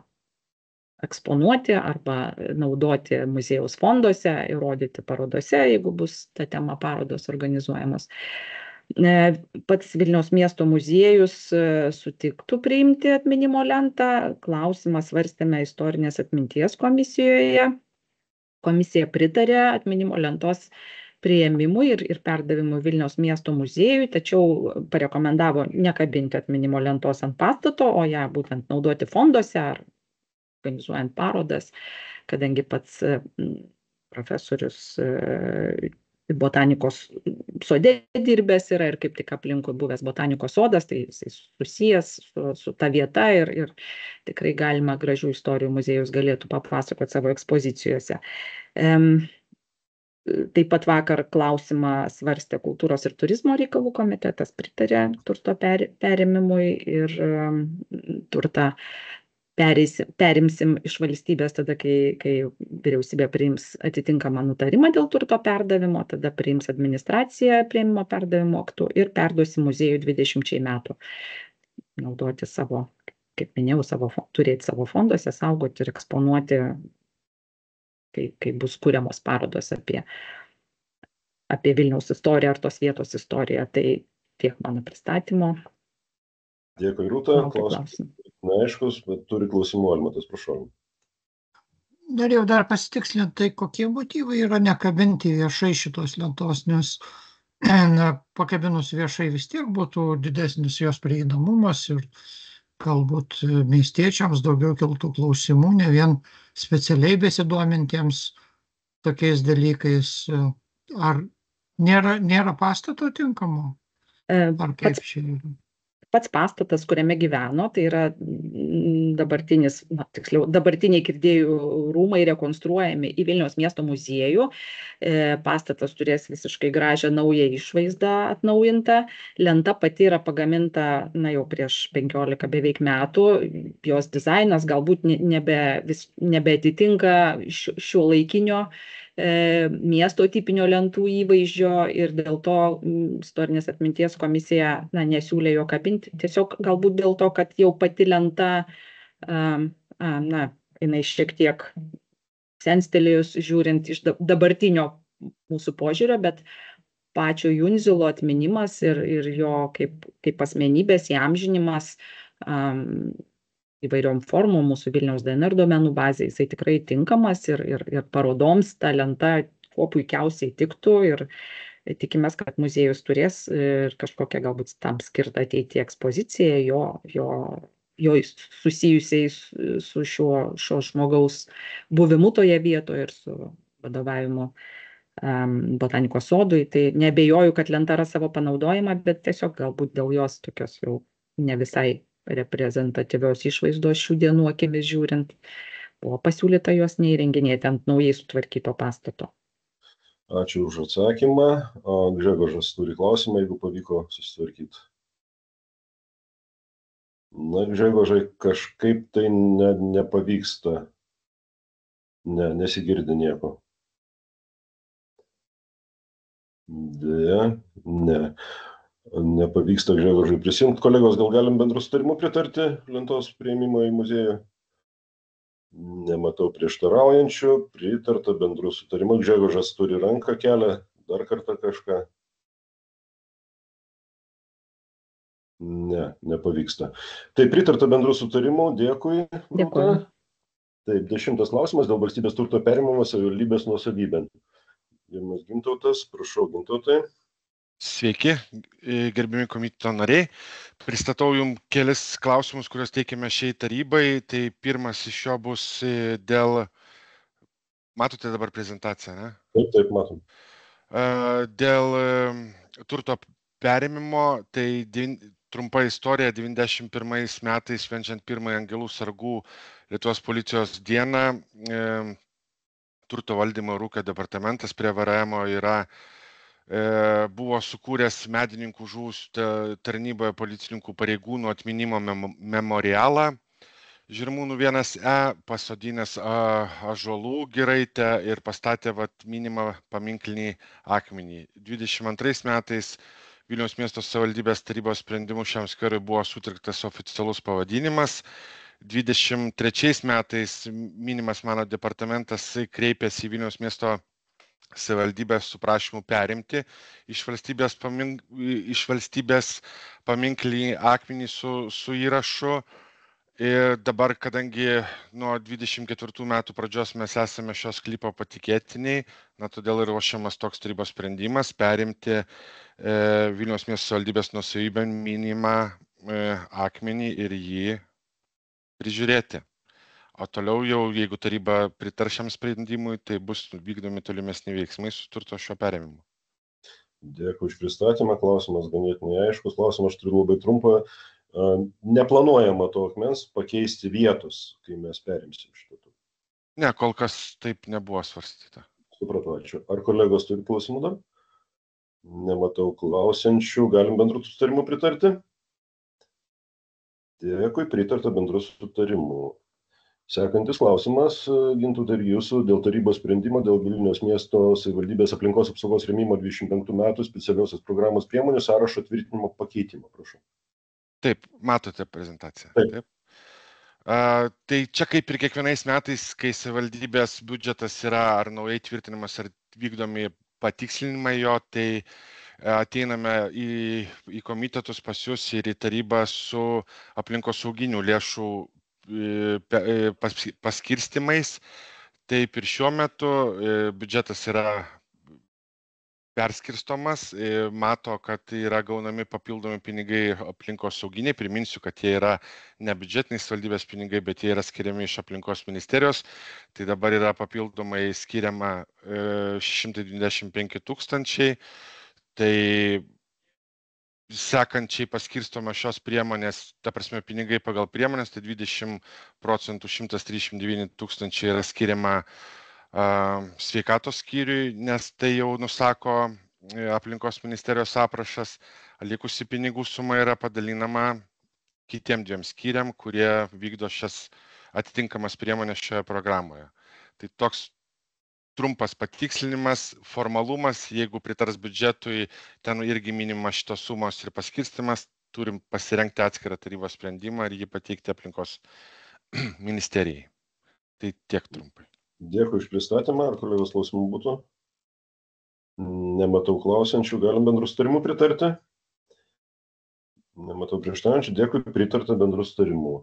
eksponuoti arba naudoti muziejaus fonduose ir rodyti parodose, jeigu bus ta tema parodos organizuojamos. Pats Vilniaus miesto muziejus sutiktų priimti atminimo lentą. Klausimą svarstėme istorinės atminties komisijoje. Komisija pritarė atminimo lentos priėmimui ir perdavimui Vilniaus miesto muziejui, tačiau parekomendavo nekabinti atminimo lentos ant pastato, o ją būtent naudoti fonduose ar organizuojant parodas, kadangi pats profesorius botanikos sode dirbęs yra ir kaip tik aplinkui buvęs botanikos sodas, tai jisai susijęs su ta vieta ir tikrai galima gražių istorijų muziejus galėtų papasakoti savo ekspozicijose. Taip pat vakar klausimą svarstė Kultūros ir turizmo reikalų komitetas, pritarė turto perėmimui ir turtą perimsim iš valstybės tada, kai vyriausybė priims atitinkamą nutarimą dėl turto perdavimo, tada priims administracija priėmimo perdavimo aktų ir perduosim muziejui 20 metų. Naudoti savo, kaip minėjau, turėti savo fonduose, saugoti ir eksponuoti, kai bus kuriamos parodos apie Vilniaus istoriją ar tos vietos istoriją. Tai tiek mano pristatymo. Dėkui, Rūta. Klausimas neaiškus, bet turi klausimų Almatas, prašau. Norėjau dar pasitikslinti, tai kokie motyvai yra nekabinti viešai šitos lentos, nes pakabinus viešai vis tiek būtų didesnis jos prieinamumas ir galbūt miestiečiams daugiau kiltų klausimų, ne vien specialiai besidomintiems tokiais dalykais. Ar nėra pastato tinkamo? Ar kaip čia yra? Pats pastatas, kuriame gyveno, tai yra dabartiniai Kirdiejų rūmai rekonstruojami į Vilniaus miesto muziejų. Pastatas turės visiškai gražią naują išvaizdą atnaujintą. Lenta pati yra pagaminta jau prieš 15 beveik metų. Jos dizainas galbūt nebeatitinka šiuolaikinio miesto tipinio lentų įvaizdžio ir dėl to istorinės atminties komisija nesiūlė jo kabinti. Tiesiog galbūt dėl to, kad jau pati lenta, jinai šiek tiek senstelėjus žiūrint iš dabartinio mūsų požiūrio, bet pačio Junzilo atminimas ir jo kaip asmenybės įamžinimas įvairiom formom mūsų Vilniaus DNR duomenų bazė, jisai tikrai tinkamas ir parodoms ta lenta kuo puikiausiai tiktų ir tikimės, kad muziejus turės ir kažkokią galbūt tam skirtą ateityje ekspoziciją jo susijusiai su šio žmogaus buvimu toje vietoje ir su vadovavimu botanikos sodui. Tai neabejoju, kad lenta ras savo panaudojimą, bet tiesiog galbūt dėl jos tokios jau ne visai reprezentatyvios išvaizdos šių dienų akimis žiūrint, buvo pasiūlyta jos neįrenginėti ant naujai sutvarkyto pastato. Ačiū už atsakymą. Gžegožas turi klausimą, jeigu pavyko susitvarkyti. Gžegožai, kažkaip tai nepavyksta. Nesigirdi nieko. Deja, ne. Nepavyksta Gžegožai prisijungti. Kolegos, gal galim bendru sutarimu pritarti lentos priėmimo į muziejų? Nematau prieštaraujančių. Pritarta bendru sutarimu. Gžegožas turi ranką kelią. Dar kartą kažką? Ne, nepavyksta. Tai pritarta bendru sutarimu. Dėkui. Dėkui. Taip, 10 klausimas dėl valstybės turto perėmimo savivaldybės nuosavybėn. Pirmas Gintautas. Prašau, Gintautai. Sveiki, gerbiami komiteto nariai. Pristatau jums kelis klausimus, kuriuos teikiame šiai tarybai. Tai pirmas iš jo bus dėl... Matote dabar prezentaciją, ne? Taip, matom. Dėl turto perėmimo, tai trumpa istorija, 91 metais švenčiant pirmąjį Angelų sargų Lietuvos policijos dieną, turto valdymo ir ūkio departamentas prie VRM buvo sukūręs medininkų žuvusių tarnyboje policininkų pareigūnų atminimo memorialą Žirmūnų 1E, pasodinęs ąžuolų giraitę ir pastatė minimą paminklinį akmenį. 22 metais Vilniaus miesto savivaldybės tarybos sprendimu šiam skverui buvo sutelktas oficialus pavadinimas. 23 metais minimas mano departamentas kreipėsi į Vilniaus miesto savivaldybės su prašymu perimti iš valstybės paminklį akmenį su įrašu Ir dabar, kadangi nuo 24 metų pradžios mes esame šio sklypo patikėtiniai, todėl ir ruošiamas toks tarybos sprendimas perimti Vilniaus miesto savivaldybės nuosavybėn minimą akmenį ir jį prižiūrėti. O toliau jau, jeigu taryba pritar šiam sprendimui, tai bus vykdomi tolimesni veiksmai su turto šio perėmimu. Dėkui už pristatymą, klausimas ganėtinai aiškus, klausimas aš turiu labai trumpą. Neplanuojama to akmens pakeisti vietos, kai mes perimsim šitą turtą? Ne, kol kas taip nebuvo svarstyta. Supratau, ačiū. Ar kolegos turi klausimų dar? Nematau klausiančių, galim bendrų sutarimų pritarti? Dėkui, pritarta bendrų sutarimų. Sekantis klausimas, Gintautai, ir jūsų dėl tarybos sprendimo dėl Vilniaus miesto savivaldybės aplinkos apsaugos rėmimo 25 metų specialiosios programos priemonių sąrašo tvirtinimo pakeitimo. Prašau. Taip, matote prezentaciją. Taip. Tai čia kaip ir kiekvienais metais, kai savivaldybės biudžetas yra ar naujai tvirtinimas, ar vykdomi patikslinimai jo, tai ateiname į komitetus pas jūs ir į tarybą su aplinkosauginių lėšų paskirstimais. Taip ir šiuo metu biudžetas yra perskirstomas, mato, kad yra gaunami papildomi pinigai aplinkosauginiai. Priminsiu, kad jie yra ne biudžetiniai savivaldybės pinigai, bet jie yra skiriami iš aplinkos ministerijos. Tai dabar yra papildomai skiriama 625 000. Tai sekančiai paskirstoma šios priemonės, ta prasme pinigai pagal priemonės, tai 20% 139 000 yra skiriama sveikatos skyriui, nes tai jau nusako aplinkos ministerijos aprašas. Likusi pinigų suma yra padalinama kitiem 2 skyriam, kurie vykdo šias atitinkamas priemonės šioje programoje. Tai toks trumpas patikslinimas, formalumas, jeigu pritars biudžetui, ten irgi minima šitos sumos ir paskirstimas, turim pasirengti atskirą tarybos sprendimą ir jį pateikti aplinkos ministerijai. Tai tiek trumpai. Dėkui už pristatymą. Ar kolegos klausimų būtų? Nematau klausiančių. Galim bendrų sutarimų pritarti? Nematau prieštaraujančių. Dėkui, pritarta bendrų sutarimų.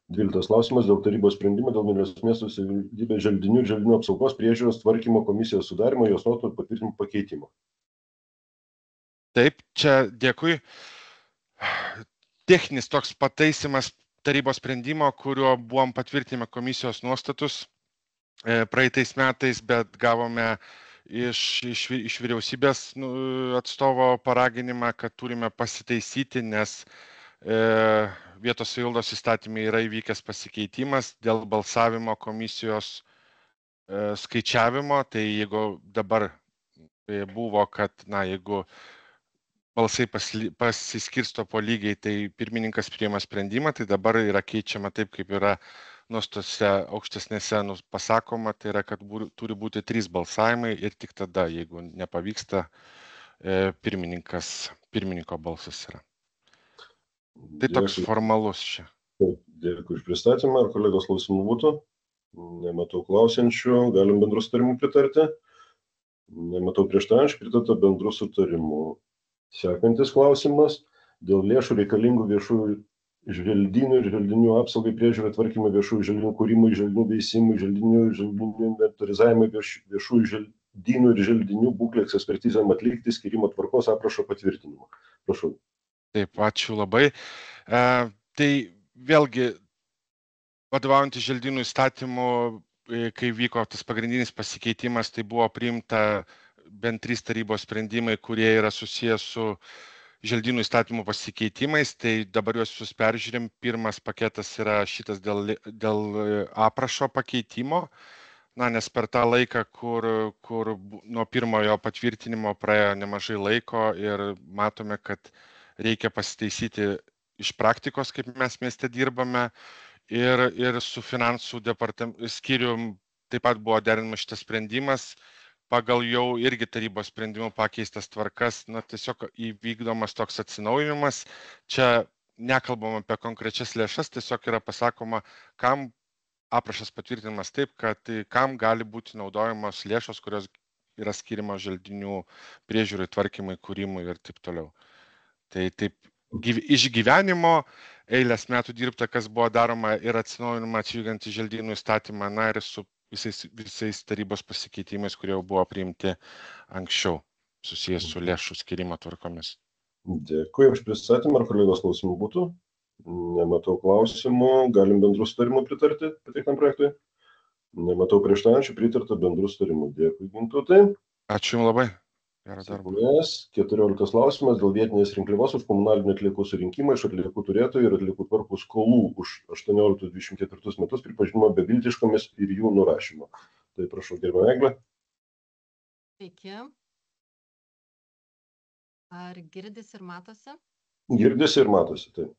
12 klausimas dėl tarybos sprendimo dėl Vilniaus miesto savivaldybės želdinių ir želdinių apsaugos priežiūros tvarkymo komisijos sudarimo, jos nuostatų patvirtinimo pakeitimo. Taip, čia dėkui. Techninis toks pataisimas tarybos sprendimo, kuriuo buvom patvirtinę komisijos nuostatus praeitais metais, bet gavome iš vyriausybės atstovo paraginimą, kad turime pasitaisyti, nes vietos savivaldos įstatymai yra įvykęs pasikeitimas dėl balsavimo komisijos skaičiavimo. Tai jeigu dabar buvo, kad jeigu balsai pasiskirsto po lygiai, tai pirmininkas priima sprendimą, tai dabar yra keičiama taip, kaip yra nuostose aukštesnėse pasakoma, tai yra, kad turi būti 3 balsavimai ir tik tada, jeigu nepavyksta, pirmininko balsas yra. Tai toks formalus čia. Dėkui už pristatymą. Ar kolegos klausimų būtų? Nematau klausiančių. Galim bendrų sutarimų pritarti? Nematau prieštaraujančių. Pritarta bendrų sutarimų. Sekantis klausimas dėl lėšų reikalingų viešųjų želdynų ir želdinių apsaugai, priežiūrai, tvarkymui, viešųjų želdinių kūrimui, želdinių veisimui, želdinių inventorizavimui, viešųjų želdynų ir želdinių būklės ekspertizėm atlikti, skirimo tvarkos aprašo patvirtinimo. Prašau. Taip, ačiū labai. Tai vėlgi, vadovaujantys želdynų įstatymu, kai vyko tas pagrindinis pasikeitimas, tai buvo priimta bent 3 tarybos sprendimai, kurie yra susijęs su želdynų įstatymų pasikeitimais, tai dabar juos visus peržiūrim. Pirmas paketas yra šitas dėl aprašo pakeitimo, nes per tą laiką, kur nuo pirmojo patvirtinimo praėjo nemažai laiko ir matome, kad reikia pasitaisyti iš praktikos, kaip mes mieste dirbame, ir su finansų skyrium taip pat buvo derinamas šitas sprendimas. Pagal jau irgi tarybos sprendimų pakeistas tvarkas, tiesiog įvykdomas toks atsinaujinimas. Čia nekalbam apie konkrečias lėšas, tiesiog yra pasakoma, kam aprašas patvirtinimas taip, kad kam gali būti naudojamos lėšos, kurios yra skiriamos želdinių priežiūrai, tvarkymui, kūrimui ir taip toliau. Tai taip išgyvenimo, eilės metų dirbta, kas buvo daroma ir atsinaujinama atsižvelgiant į želdynų įstatymą, na ir su visais tarybos pasikeitimais, kurie jau buvo priimti anksčiau, susijęs su lėšų skirimo tvarkomis. Dėkui už pristatymą. Ar kolegos klausimų būtų? Nematau klausimų. Galim bendrų sutarimų pritarti pateiktam projektui? Nematau prieštaraujančių, pritarta bendrų sutarimų. Dėkui, Gintautai. Ačiū Jums labai. Gerą darbą. 14 klausimas dėl vietinės rinkliavos už komunalinių atliekų surinkimą iš atliekų turėtojų ir atliekų tvarkų skolų už 18-24 metus pripažinimo beviltiškomis ir jų nurašymo. Tai prašau, gerbiama Eglė. Sveiki. Ar girdisi ir matosi? Girdisi ir matosi, taip.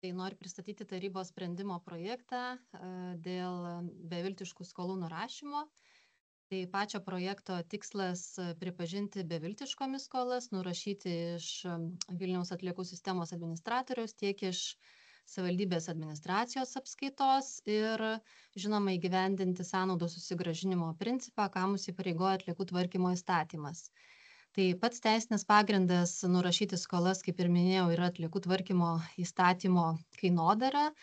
Tai noriu pristatyti tarybos sprendimo projektą dėl beviltiškų skolų nurašymo. Tai pačio projekto tikslas pripažinti beviltiškomis skolas, nurašyti iš Vilniaus atliekų sistemos administratoriaus, tiek iš savivaldybės administracijos apskaitos ir, žinoma, įgyvendinti sąnaudų susigrąžinimo principą, ką mus įpareigoja atliekų tvarkymo įstatymas. Tai pats teisinis pagrindas nurašyti skolas, kaip ir minėjau, yra atliekų tvarkymo įstatymo kainodara,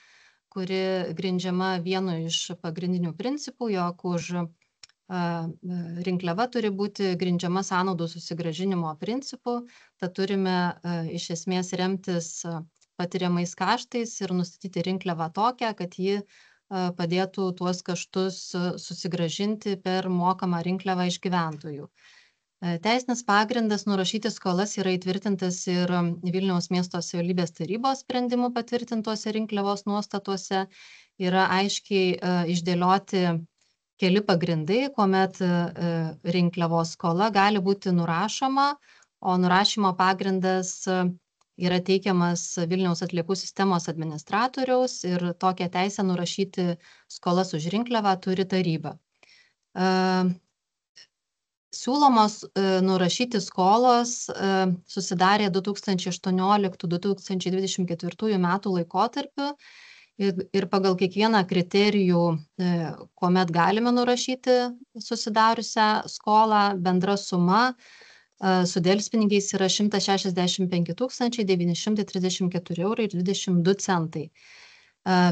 kuri grindžiama vienu iš pagrindinių principų, jog už rinkliava turi būti grindžiama sąnaudų susigrąžinimo principu, tad turime iš esmės remtis patiriamais kaštais ir nustatyti rinkliavą tokią, kad ji padėtų tuos kaštus susigrąžinti per mokamą rinkliavą iš gyventojų. Teisinis pagrindas nurašyti skolas yra įtvirtintas ir Vilniaus miesto savivaldybės tarybos sprendimų patvirtintuose rinkliavos nuostatuose, yra aiškiai išdėlioti keli pagrindai, kuomet rinkliavos skola gali būti nurašoma, o nurašymo pagrindas yra teikiamas Vilniaus atliekų sistemos administratoriaus ir tokią teisę nurašyti skolas už rinkliavą turi taryba. Siūlomos nurašyti skolos susidarė 2018-2024 metų laikotarpiu ir pagal kiekvieną kriterijų, kuomet galime nurašyti susidariusią skolą, bendra suma su delspinigiais yra 165 934,22 €.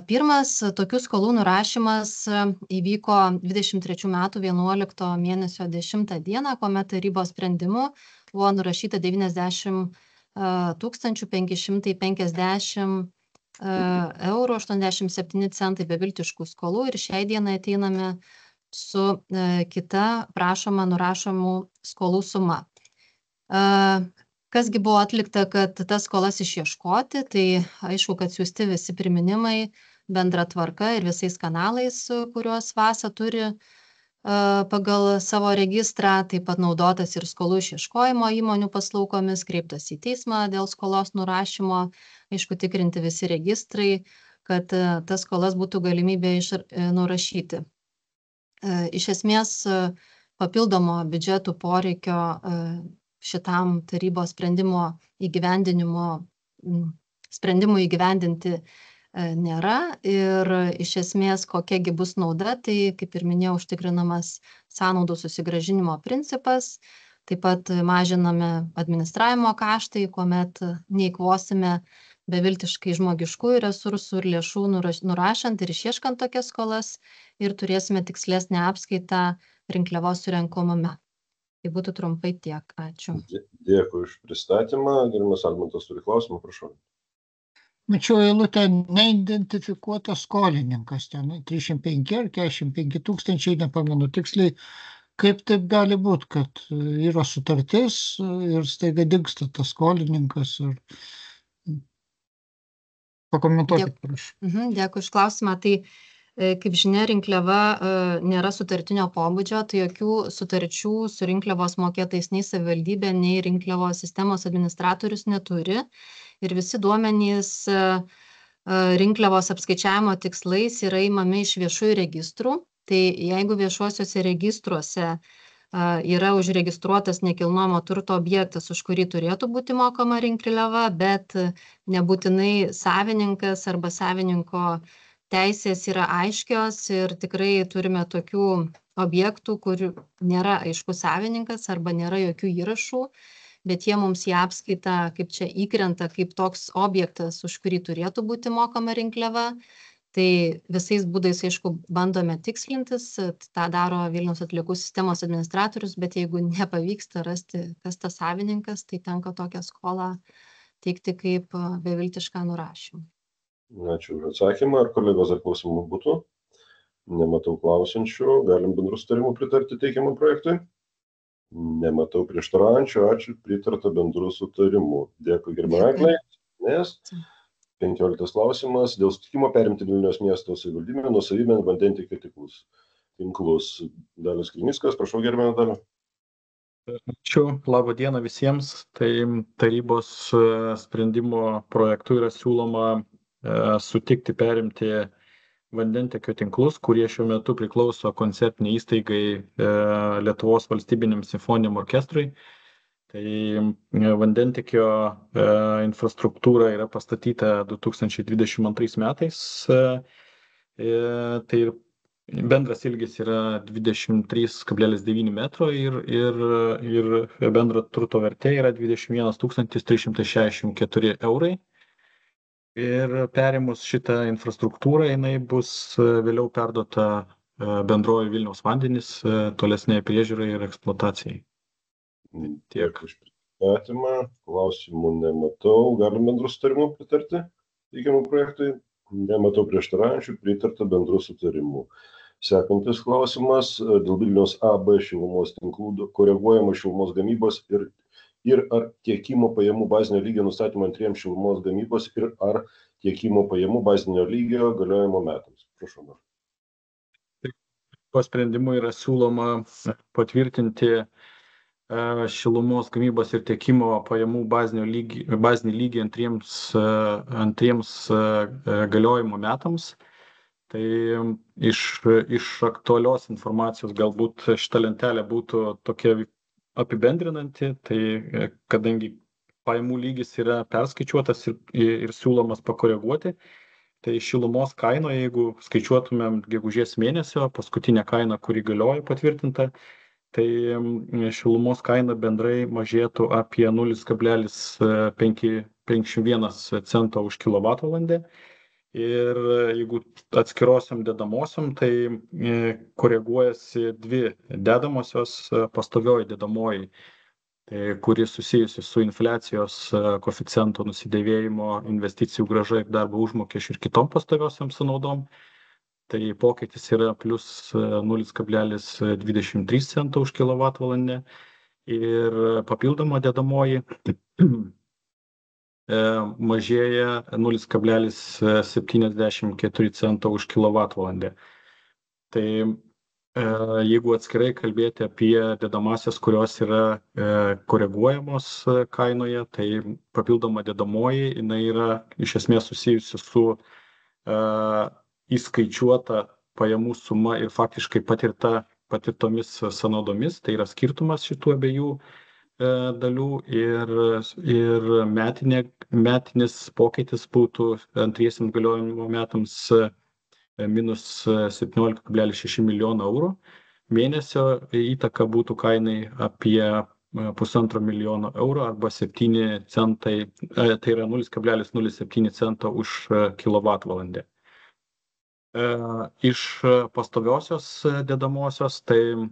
Pirmas tokių skolų nurašymas įvyko 23 metų 11 mėnesio 10 dieną, kuomet tarybos sprendimu buvo nurašyta 90 550 €87 beviltiškų skolų ir šiai dienai ateiname su kita prašoma nurašomų skolų suma. Kasgi buvo atlikta, kad tas skolas išieškoti, tai aišku, kad siųsti visi priminimai bendra tvarka ir visais kanalais, kuriuos VASA turi pagal savo registrą, taip pat naudotas ir skolų išieškojimo įmonių paslaugomis, kreiptas į teismą dėl skolos nurašymo, aišku, tikrinti visi registrai, kad tas skolas būtų galimybė nurašyti. Iš esmės, papildomo biudžetų poreikio šitam tarybos sprendimų įgyvendinti nėra ir iš esmės kokiagi bus nauda, tai kaip ir minėjau, užtikrinamas sąnaudų susigrąžinimo principas, taip pat mažiname administravimo kaštai, kuomet neįkvosime beviltiškai žmogiškųjų resursų ir lėšų nurašant ir išieškant tokias skolas ir turėsime tikslesnę apskaitą rinkliavos surenkamame. Tai būtų trumpai tiek. Ačiū. Dėkui už pristatymą. Gerbiamas Almantas turi klausimą, prašau. Mačiau eilutę neidentifikuotas skolininkas, ten 35 ar 45 tūkstančiai, nepamenu tiksliai, kaip taip gali būti, kad yra sutartis ir staiga dingsta tas skolininkas. Pakomentuokit, prašau. Dėkui už klausimą. Tai, kaip žinia, rinkliava nėra sutartinio pobūdžio, tai jokių sutarčių su rinkliavos mokėtais nei savivaldybė, nei rinkliavos sistemos administratorius neturi. Ir visi duomenys rinkliavos apskaičiavimo tikslais yra imami iš viešųjų registrų. Tai jeigu viešuosiuose registruose yra užregistruotas nekilnojamo turto objektas, už kurį turėtų būti mokama rinkliava, bet nebūtinai savininkas arba savininko teisės yra aiškios ir tikrai turime tokių objektų, kur nėra aiškus savininkas arba nėra jokių įrašų. bet jie mums į apskaitą, kaip čia įkrenta, kaip toks objektas, už kurį turėtų būti mokama rinkliava. Tai visais būdais, aišku, bandome tikslintis, tą daro Vilniaus atliekų sistemos administratorius, bet jeigu nepavyksta rasti, kas tas savininkas, tai tenka tokią skolą teikti kaip beviltišką nurašymą. Ačiū už atsakymą. Ar kolegos dar klausimų būtų? Nematau klausiančių. Galim bendru sutarimu pritarti teikiamam projektui? Nematau prieštaraujančių. Ačiū, pritarta bendru sutarimu. Dėkui, gerbiami Eglei. Nes 15 klausimas. Dėl sutikimo perimti Vilniaus miesto savivaldybę nuosavybėn vandentiekio tinklus. Dalius Krinickas, prašau, gerbiama Dalia. Ačiū, labą dieną visiems. Tai tarybos sprendimo projektu yra siūloma sutikti perimti vandentiekio tinklus, kurie šiuo metu priklauso koncertiniai įstaigai Lietuvos valstybiniam simfoniniam orkestrui. Tai vandentiekio infrastruktūra yra pastatyta 2022 metais. Tai bendras ilgis yra 23,9 metro ir bendra turto vertė yra 21 364 eurai. Ir perimus šitą infrastruktūrą, jinai bus vėliau perduota bendroji Vilniaus vandenys tolesnei priežiūrai ir eksploatacijai. Tiek už pristatymą. Klausimų nematau. Galim bendru sutarimu pritarti teikiamam projektui? Nematau prieštaraujančių, pritarta bendru sutarimu. Sekantis klausimas dėl Vilniaus AB šilumos tinklų koreguojamos šilumos gamybos ir ar tiekimo pajamų bazinio lygio nustatymo antriems šilumos gamybos ir ar tiekimo pajamų bazinio lygio galiojimo metams. Prašau. Po sprendimu yra siūloma patvirtinti šilumos gamybos ir tiekimo pajamų bazinį lygį antriems galiojimo metams. Tai iš aktualios informacijos galbūt šita lentelė būtų tokia apibendrinanti, tai kadangi pajamų lygis yra perskaičiuotas ir siūlomas pakoreguoti, tai šilumos kaina, jeigu skaičiuotumėm gegužės mėnesio, paskutinė kaina, kuri galioja patvirtinta, tai šilumos kaina bendrai mažėtų apie 0,51 cento už kilovatvalandę. Ir jeigu atskirosiam dedamosiam, tai koreguojasi dvi dedamosios, pastovioji dedamoji, kuri susijusi su infliacijos koeficiento nusidėvėjimo, investicijų grąža ir darbo užmokesčių ir kitom pastoviosiam sąnaudom. Tai pokytis yra plus 0,23 cento už kilovatvalandę ir papildoma dedamoji mažėja 0,74 cento už kilovatvalandę. Tai jeigu atskirai kalbėti apie dedamasias, kurios yra koreguojamos kainoje, tai papildoma dedamoji, jinai yra iš esmės susijusi su įskaičiuota pajamų suma ir faktiškai patirtomis sąnaudomis, tai yra skirtumas šitų abiejų dalių ir metinis pokytis būtų antriesiams galiojimo metams minus 17,6 milijono eurų. Mėnesio įtaka būtų kainai apie 1,5 milijono eurų arba 7 centai, tai yra 0,07 cento už kilovatvalandę. Iš pastoviosios dedamosios, tai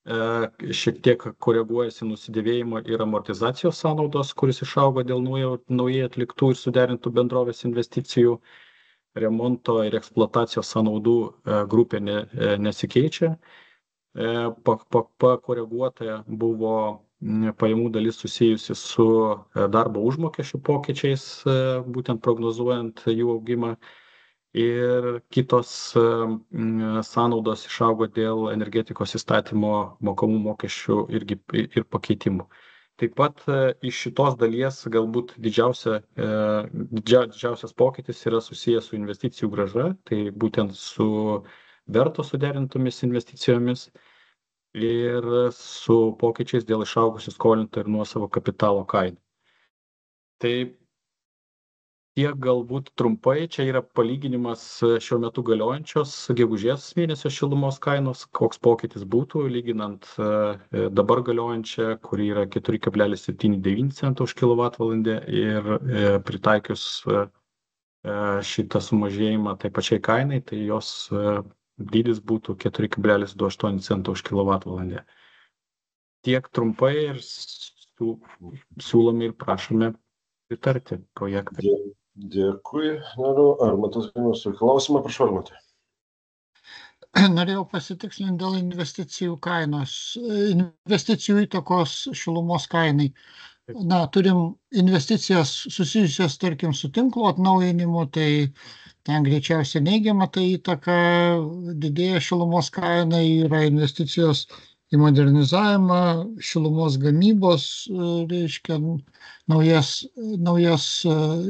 šiek tiek koreguojasi nusidėvėjimo ir amortizacijos sąnaudos, kuris išaugo dėl naujai atliktų ir suderintų bendrovės investicijų. Remonto ir eksploatacijos sąnaudų grupė nesikeičia. Pakoreguota buvo pajamų dalis susijusi su darbo užmokesčių pokyčiais, būtent prognozuojant jų augimą. Ir kitos sąnaudos išaugo dėl energetikos įstatymo mokamų mokesčių ir pakeitimų. Taip pat iš šitos dalies galbūt didžiausias pokytis yra susijęs su investicijų grąža, tai būtent su verto suderintomis investicijomis ir su pokyčiais dėl išaugusių skolinto ir nuosavo kapitalo kainų. Tai Tiek galbūt trumpai, čia yra palyginimas šiuo metu galiojančios gegužės mėnesio šilumos kainos, koks pokytis būtų, lyginant dabar galiojančią, kuri yra 4,79 centų už kilovatvalandę ir pritaikius šitą sumažėjimą tai pačiai kainai, tai jos dydis būtų 4,28 centų už kilovatvalandę. Tiek trumpai ir siūlome ir prašome pritarti projektą. Dėkui. Ar Matas Gaimas turi klausimą? Prašau, Matai. Norėjau pasitikslinti dėl investicijų kainos, investicijų įtakos šilumos kainai. Turim investicijas susijusias, tarkim, su tinklo atnaujinimu, tai ten greičiausiai neigiama tai įtaka, didėja šilumos kainai, yra investicijos į modernizavimą, šilumos gamybos, reiškia, naujas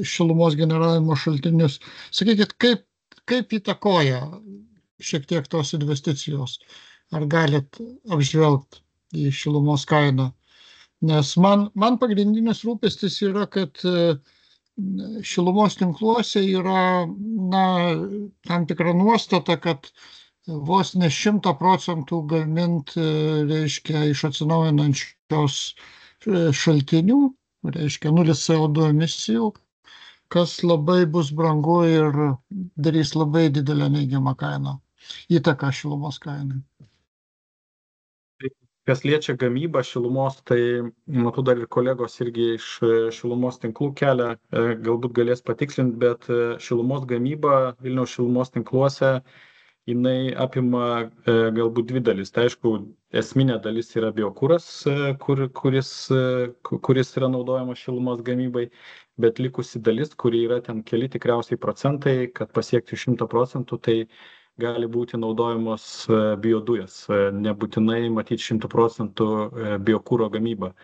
šilumos generavimo šaltinius. Sakykit, kaip įtakoja šiek tiek tos investicijos? Ar galit apžvelgti į šilumos kainą? Nes man pagrindinis rūpestis yra, kad šilumos tinkluose yra tam tikra nuostata, kad vos ne 100% gamint, reiškia, iš atsinaujinančios šaltinių, reiškia 0 CO2 emisijų, kas labai bus brangu ir darys labai didelę neigiamą kainą, įtaką šilumos kainai. Kas liečia gamybą šilumos, tai matau dar ir kolegos irgi iš šilumos tinklų kelia, galbūt galės patikslinti, bet šilumos gamyba Vilniaus šilumos tinkluose jinai apima galbūt 2 dalis. Tai aišku, esminė dalis yra biokuras, kuris yra naudojamas šilumos gamybai, bet likusi dalis, kuri yra ten keli tikriausiai procentai, kad pasiekti 100%, tai gali būti naudojamos biodujas. Nebūtinai matyti 100% biokuro gamyba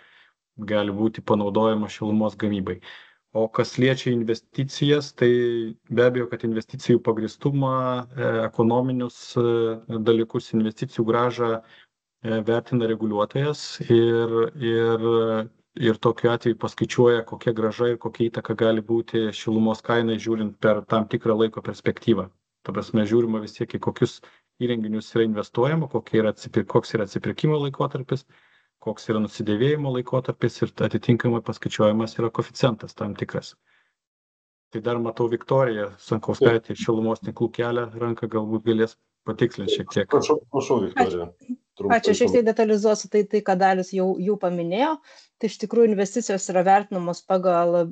gali būti panaudojama šilumos gamybai. O kas liečia investicijas, tai be abejo, kad investicijų pagristumą, ekonominius dalykus, investicijų grąžą vertina reguliuotojas ir tokiu atveju paskaičiuoja, kokia grąža ir kokia įtaka gali būti šilumos kainai, žiūrint per tam tikrą laiko perspektyvą. Ta prasme, žiūrima vis tiek, į kokius įrenginius yra investuojama, koks yra atsipirkimo laikotarpis, koks yra nusidėvėjimo laikotarpis ir atitinkamai paskaičiuojamas yra koeficientas tam tikras. Tai dar matau Viktorija Sankauskaitė iš šilumos tinklų kelia ranką, galbūt galės patikslinti šiek tiek. Prašau, Viktorija. Ačiū, šiek tiek detalizuosiu tai, ką Dalius jau paminėjo. Tai iš tikrųjų investicijos yra vertinamos pagal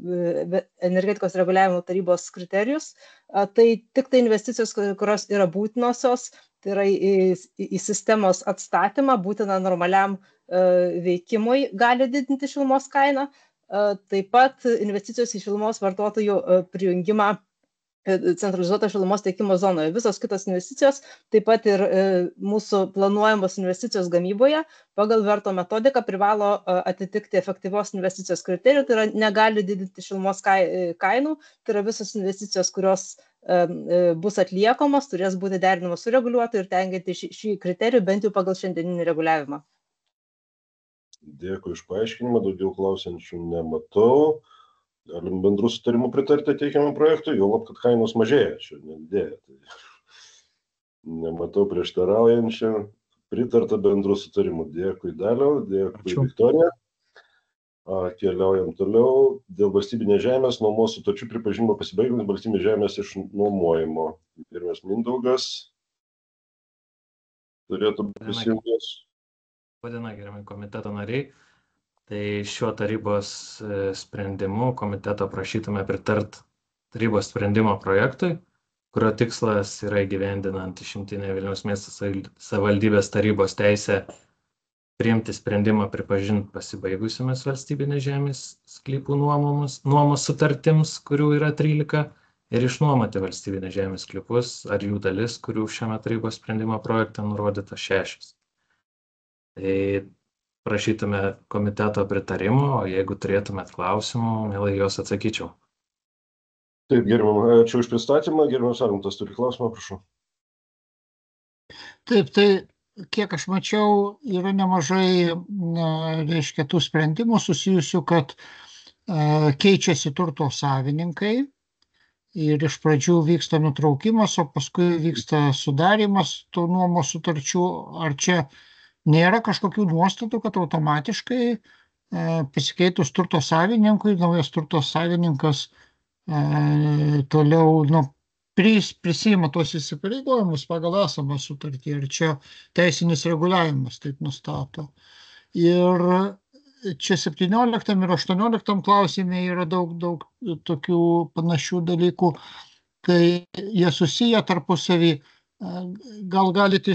energetikos reguliavimo tarybos kriterijus. Tai tik tai investicijos, kurios yra būtinosios, tai yra į sistemos atstatymą, būtina normaliam veikimui gali didinti šilumos kainą. Taip pat investicijos į šilumos vartotojų prijungimą centralizuoto šilumos tiekimo zonoje. Visos kitos investicijos, taip pat ir mūsų planuojamos investicijos gamyboje pagal verto metodiką privalo atitikti efektyvios investicijos kriterijų, tai yra negali didinti šilumos kainų, tai yra visos investicijos, kurios bus atliekamos, turės būti derinamos su reguliuotoju ir tenkinti šį kriterijų bent jau pagal šiandieninį reguliavimą. Dėkui iš paaiškinimą, daugiau klausiančių nematau. Galim bendrų sutarimų pritarti teikiamam projektui, juolab, kad kainos mažėja, čia nedidėja. Nematau prieštaraujančių, pritarta bendrų sutarimų. Dėkui Daliau, dėkui Viktorija. Keliaujam toliau. Dėl valstybinės žemės nuomos sutarčių pripažinimo pasibaigus valstybinės žemės išnuomojimo. Pirmas Mindaugas turėtų prisijungęs. Vadina, gerbiami komiteto nariai. Tai šiuo tarybos sprendimu komiteto prašytume pritart tarybos sprendimo projektui, kurio tikslas yra įgyvendinant išimtinę Vilniaus miesto savivaldybės tarybos teisę priimti sprendimą pripažinti pasibaigusiamis valstybinės žemės sklypų nuomos sutartims, kurių yra 13, ir išnuomoti valstybinės žemės sklypus ar jų dalis, kurių šiame tarybos sprendimo projekte nurodyta 6. Tai prašytume komiteto pritarimo, o jeigu turėtumėt klausimų, mielai juos atsakyčiau. Taip, gerbiam, ačiū už pristatymą. Gerbiamas Armintas turi klausimą, prašau. Taip, tai kiek aš mačiau, yra nemažai, reiškia, tų sprendimų susijusių, kad keičiasi turto savininkai ir iš pradžių vyksta nutraukimas, o paskui vyksta sudarimas tų nuomos sutarčių. Ar čia nėra kažkokių nuostatų, kad automatiškai pasikeitus turto savininkui, naujas turto savininkas toliau prisima tuos įsipareigojimus pagal esamą sutartį, ir čia teisinis reguliavimas taip nustato. Ir čia 17 ir 18 klausime yra daug tokių panašių dalykų, kai jie susiję tarpusavį. Gal galite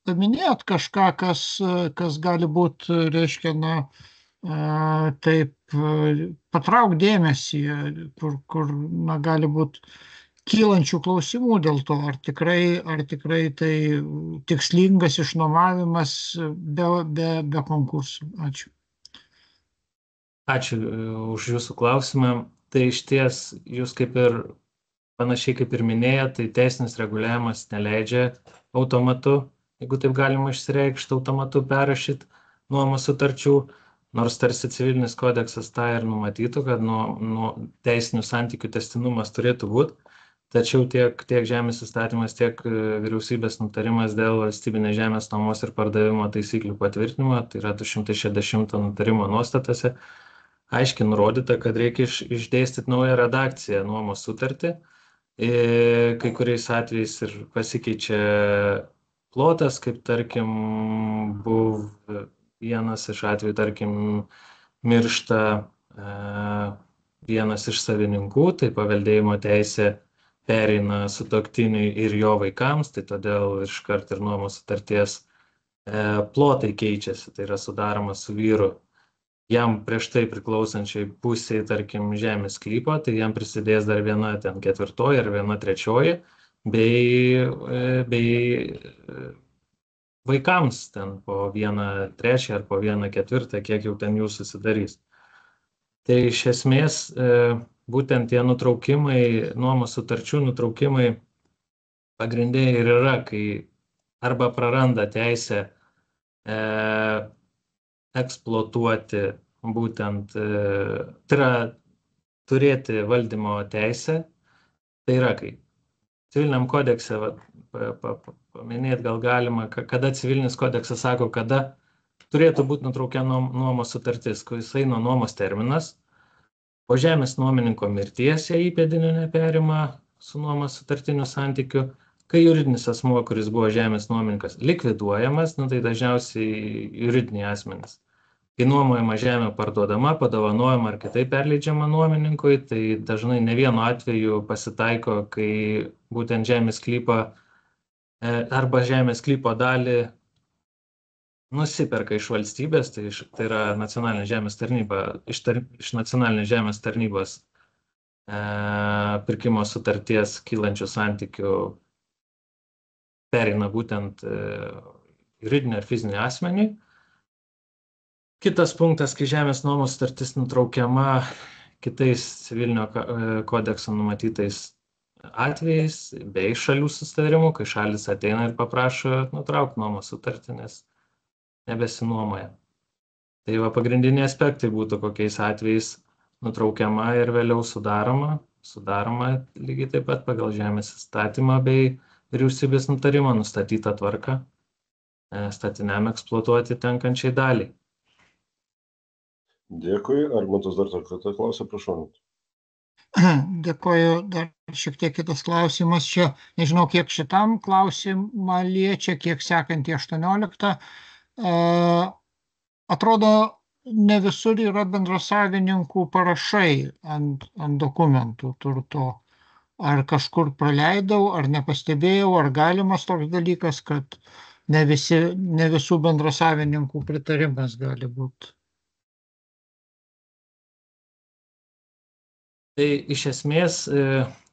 paminėti kažką, kas gali būti, reiškia, taip patrauk dėmesį, kur gali būti kylančių klausimų dėl to, ar tikrai tai tikslingas išnuomavimas be konkursų. Ačiū. Ačiū už jūsų klausimą. Tai išties, jūs kaip ir panašiai kaip ir minėjote, tai teisinis reguliavimas neleidžia automatu, jeigu taip galima išsireikšti, automatu perrašyti nuomos sutarčių, nors tarsi civilinis kodeksas tą ir numatytų, kad nuo teisinių santykių tęstinumas turėtų būti, tačiau tiek žemės įstatymas, tiek vyriausybės nutarimas dėl valstybinės žemės nuomos ir pardavimo taisyklių patvirtinimo, tai yra 260 nutarimo nuostatose, aiškiai nurodyta, kad reikia išdėstyti naują redakciją nuomos sutartį. Kai kuriais atvejais ir pasikeičia plotas, kaip tarkim buvo vienas iš atvejų, tarkim, miršta vienas iš savininkų, tai paveldėjimo teisė pereina sutuoktiniui ir jo vaikams, tai todėl iškart ir nuomos sutarties plotai keičiasi, tai yra sudaromas su vyru jam prieš tai priklausančiai pusiai, tarkim, žemės sklypo, tai jam prisidės dar viena ten 4. ar viena 3. bei vaikams ten po 1/3 ar po 1/4, kiek jau ten jų susidarys. Tai iš esmės būtent tie nutraukimai, nuomos sutarčių nutraukimai pagrindė ir yra, kai arba praranda teisę eksploatuoti būtent, tai yra turėti valdymo teisę, tai yra kai civiliniam kodekse, paminėti gal galima, kada civilinis kodeksas sako, kada turėtų būti nutraukiama nuomos sutartis, kai jis eina nuomos terminas, po žemės nuomininko mirties ją įpėdinio neperima su nuomos sutartiniu santykiu, kai juridinis asmuo, kuris buvo žemės nuomininkas, likviduojamas, tai dažniausiai juridiniai asmenys. Kai nuomojama žemė parduodama, padovanojama ar kitaip perleidžiama nuomininkui, tai dažnai ne vienu atveju pasitaiko, kai būtent žemės sklypą arba žemės sklypo dalį nusiperka iš valstybės, tai yra nacionalinė žemės tarnyba, iš nacionalinės žemės tarnybos pirkimo sutarties kylančių santykių pereina būtent juridinį ar fizinį asmenį. Kitas punktas, kai žemės nuomos sutartis nutraukiama kitais civilinio kodekso numatytais atvejais, bei šalių susitarimų, kai šalis ateina ir paprašo nutraukti nuomos sutartį, nes nebesinuomoja. Tai va pagrindiniai aspektai būtų, kokiais atvejais nutraukiama ir vėliau sudaroma lygiai taip pat pagal žemės įstatymą bei vyriausybės nutarimą nustatytą tvarką statiniam eksploatuoti tenkančiai daliai. Dėkui. Armantas dar kartą klausė, prašau. Dėkoju. Dar šiek tiek kitas klausimas. Čia nežinau, kiek šitam klausimą liečia, kiek sekantį 18. Atrodo, ne visur yra bendrasavininkų parašai ant dokumentų turto. Ar kažkur praleidau, ar nepastebėjau, ar galimas toks dalykas, kad ne visų bendrasavininkų pritarimas gali būti. Tai iš esmės,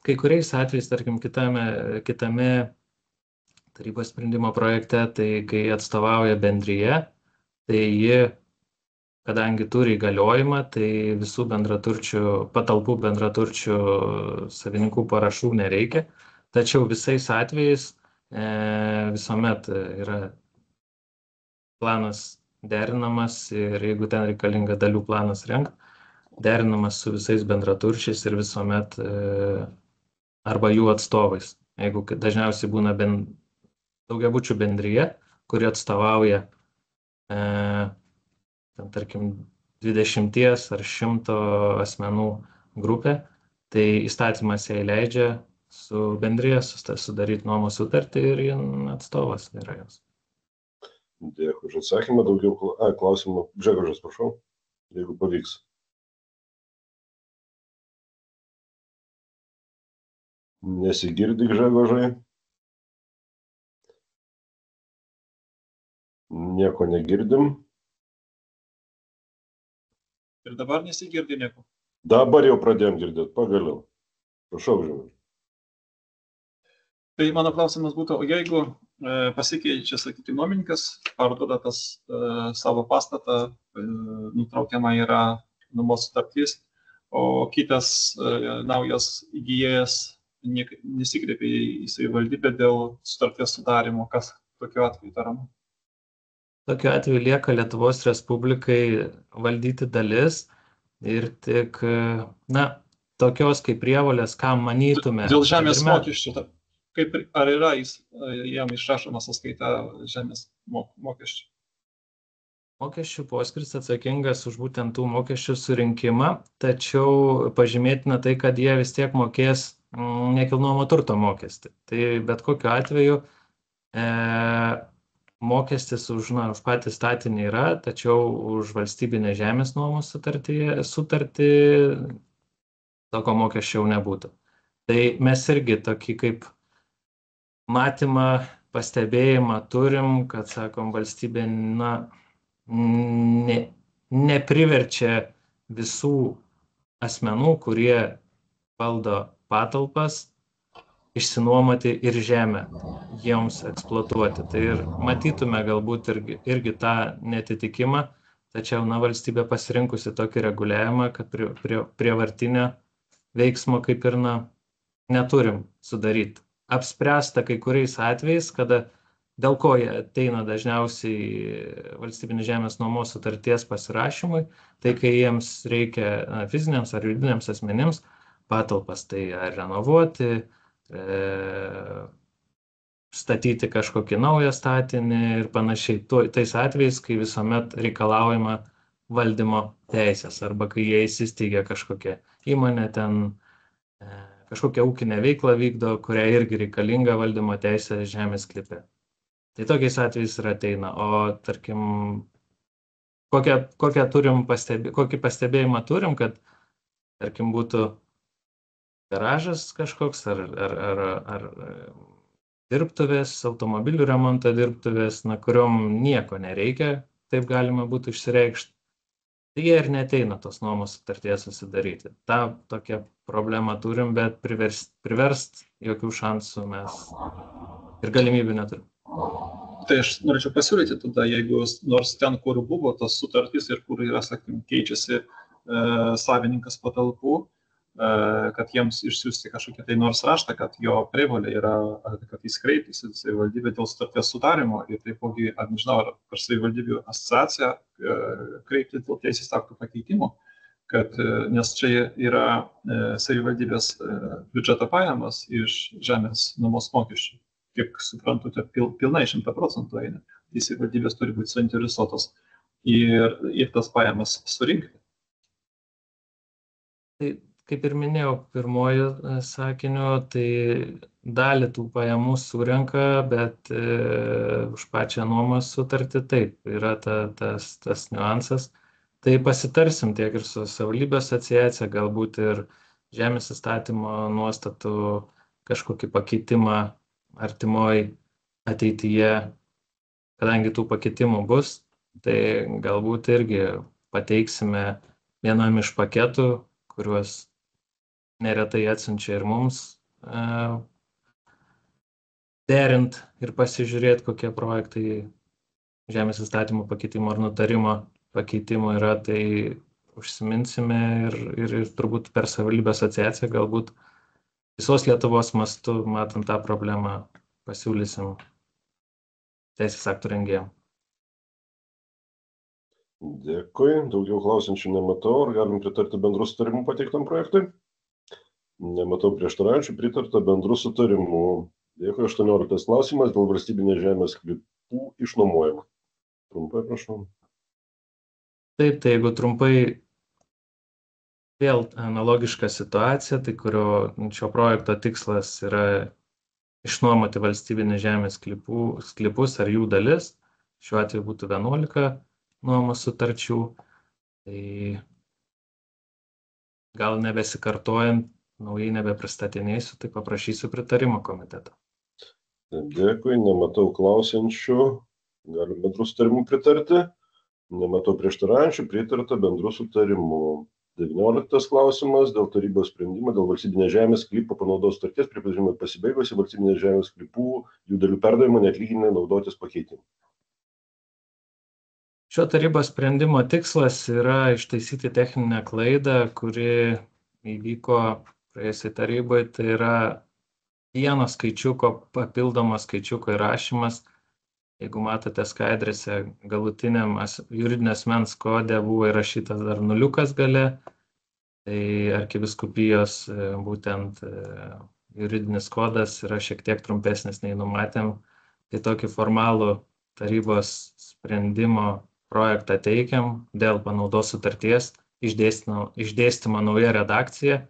kai kuriais atvejais, tarkim, kitame tarybos sprendimo projekte, tai kai atstovauja bendrija, tai ji, kadangi turi įgaliojimą, tai visų patalpų bendraturčių savininkų parašų nereikia, tačiau visais atvejais visuomet yra planas derinamas ir jeigu ten reikalinga dalių planas rengt, derinamas su visais bendraturčiais ir visuomet arba jų atstovais. Jeigu dažniausiai būna daugiabučių bendrija, kuri atstovauja, tarkim, 20 ar 100 asmenų grupę, tai įstatymas jai leidžia su bendrija sudaryti nuomos sutartį ir atstovas yra jos. Dėkui už atsakymą. Daugiau klausimų. Gžegožas, prašau, jeigu pavyks. Nesigirdi, Gžegožai. Nieko negirdim. Ir dabar nesigirdi nieko. Dabar jau pradėjom girdėti, pagaliau. Prašau, Gžegožai. Tai mano klausimas būtų, o jeigu pasikeičia, sakyti, nuomininkas, parduoda tas savo pastatą, nutraukiama yra nuomos sutartis, o kitas naujas įgijėjas nesikreipia į savivaldybę dėl sutarties sudarimo, kas tokiu atveju daroma? Tokiu atveju lieka Lietuvos Respublikai valdyti dalis ir tik, tokios kaip prievolės, ką manytume. Dėl žemės mokesčių, ar yra jam išrašoma sąskaita žemės mokesčių? Mokesčių poskiris atsakingas už būtent tų mokesčių surinkimą, tačiau pažymėtina tai, kad jie vis tiek mokės nekilnojamo turto mokestį. Tai bet kokiu atveju mokestis už patį statinį yra, tačiau už valstybinę žemės nuomos sutartį tokio mokesčio jau nebūtų. Tai mes irgi tokį kaip matymą, pastebėjimą turim, kad, sakom, valstybė nepriverčia visų asmenų, kurie valdo patalpas, išsinuomoti ir žemę jiems eksploatuoti. Tai ir matytume galbūt irgi tą netitikimą, tačiau valstybė pasirinkusi tokį reguliavimą, kad prievartinio veiksmo kaip ir neturim sudaryti. Apspręsta kai kuriais atvejais, kada dėl ko jie ateina dažniausiai valstybinės žemės nuomos sutarties pasirašymui, tai kai jiems reikia fiziniams ar juridiniams asmenims patalpas, tai ar renovuoti, statyti kažkokį naują statinį ir panašiai. Tais atvejais, kai visuomet reikalaujama valdymo teisės arba kai jie įsisteigia kažkokią įmonę ten, kažkokią ūkinę veiklą vykdo, kurią irgi reikalinga valdymo teisė žemės sklype. Tai tokiais atvejais ir ateina. O tarkim, kokį pastebėjimą turim, kad tarkim būtų garažas kažkoks ar dirbtuvės, automobilių remonto dirbtuvės, kuriom nieko nereikia, taip galima būtų išsireikšti. Tai jie ir neteina tos nuomos sutarties susidaryti. Ta tokia problema turim, bet priverst jokių šansų mes ir galimybių neturim. Tai aš norėčiau pasiūlyti tada, jeigu nors ten, kur buvo tas sutartis ir kur yra, sakykim, keičiasi savininkas patalpų, kad jiems išsiųsti kažkokią tai nors raštą, kad jo prievolė yra, kad jis kreipėsi į savivaldybę dėl sutarties sudarimo ir taipogi, nežinau, ar per savivaldybių asociaciją kreipti dėl teisės aktų pakeitimų, nes čia yra savivaldybės biudžeto pajamas iš žemės nuomos mokesčių. Kiek suprantu, tai pilnai 100% eina. Tai savivaldybės turi būti suinteresuotos ir tas pajamas surinkti. Tai kaip ir minėjau, pirmoju sakiniu, tai dalį tų pajamų surenka, bet už pačią nuomos sutartį taip, yra tas niuansas. Tai pasitarsim tiek ir su savivaldybės asociacija, galbūt ir žemės įstatymo nuostatų kažkokį pakeitimą artimoj ateityje, kadangi tų pakeitimų bus, tai galbūt irgi pateiksime vienam iš paketų, kuriuos neretai atsiunčia ir mums derint ir pasižiūrėti, kokie projektai žemės įstatymo pakeitimo ar nutarimo pakeitimo yra, tai užsiminsime ir turbūt per savivaldybės asociaciją galbūt visos Lietuvos mastu, matant tą problemą, pasiūlysim teisės aktų rengėjam. Dėkui. Daugiau klausančių nematau. Ar galim pritarti bendrų sutarimų pateiktam projektui? Nematau prieštaraujančių, pritarta bendru sutarimu. Dėkui, 18 klausimas dėl valstybinės žemės sklypų išnuomojimo. Trumpai, prašau. Taip, tai jeigu trumpai, vėl analogiška situacija, tai kurio šio projekto tikslas yra išnuomoti valstybinės žemės sklypus ar jų dalis. Šiuo atveju būtų 11 nuomos sutarčių. Tai gal nebesikartojant, naujai nebepristatinėsiu, tai paprašysiu pritarimo komiteto. Dėkui, nematau klausiančių. Galim bendru sutarimu pritarti. Nematau prieštaraujančių, pritarta bendru sutarimu. 19 klausimas dėl tarybos sprendimo dėl valstybinės žemės sklypo panaudos sutarties pripažinimo pasibaigusi valstybinės žemės sklypų jų dalių perdavimo neatlygintinai naudotis pakeitimu. Šio tarybos sprendimo tikslas yra ištaisyti techninę klaidą, kuri įvyko praėjusiai taryboje, tai yra vieno skaičiuko, papildomo skaičiuko įrašymas. Jeigu matote skaidrėse, galutiniam juridinio asmens kode buvo įrašytas dar nuliukas gale, tai arkivyskupijos būtent juridinis kodas yra šiek tiek trumpesnis nei numatėm. Tai tokį formalų tarybos sprendimo projektą teikiam dėl panaudos sutarties, išdėstymo nauja redakcija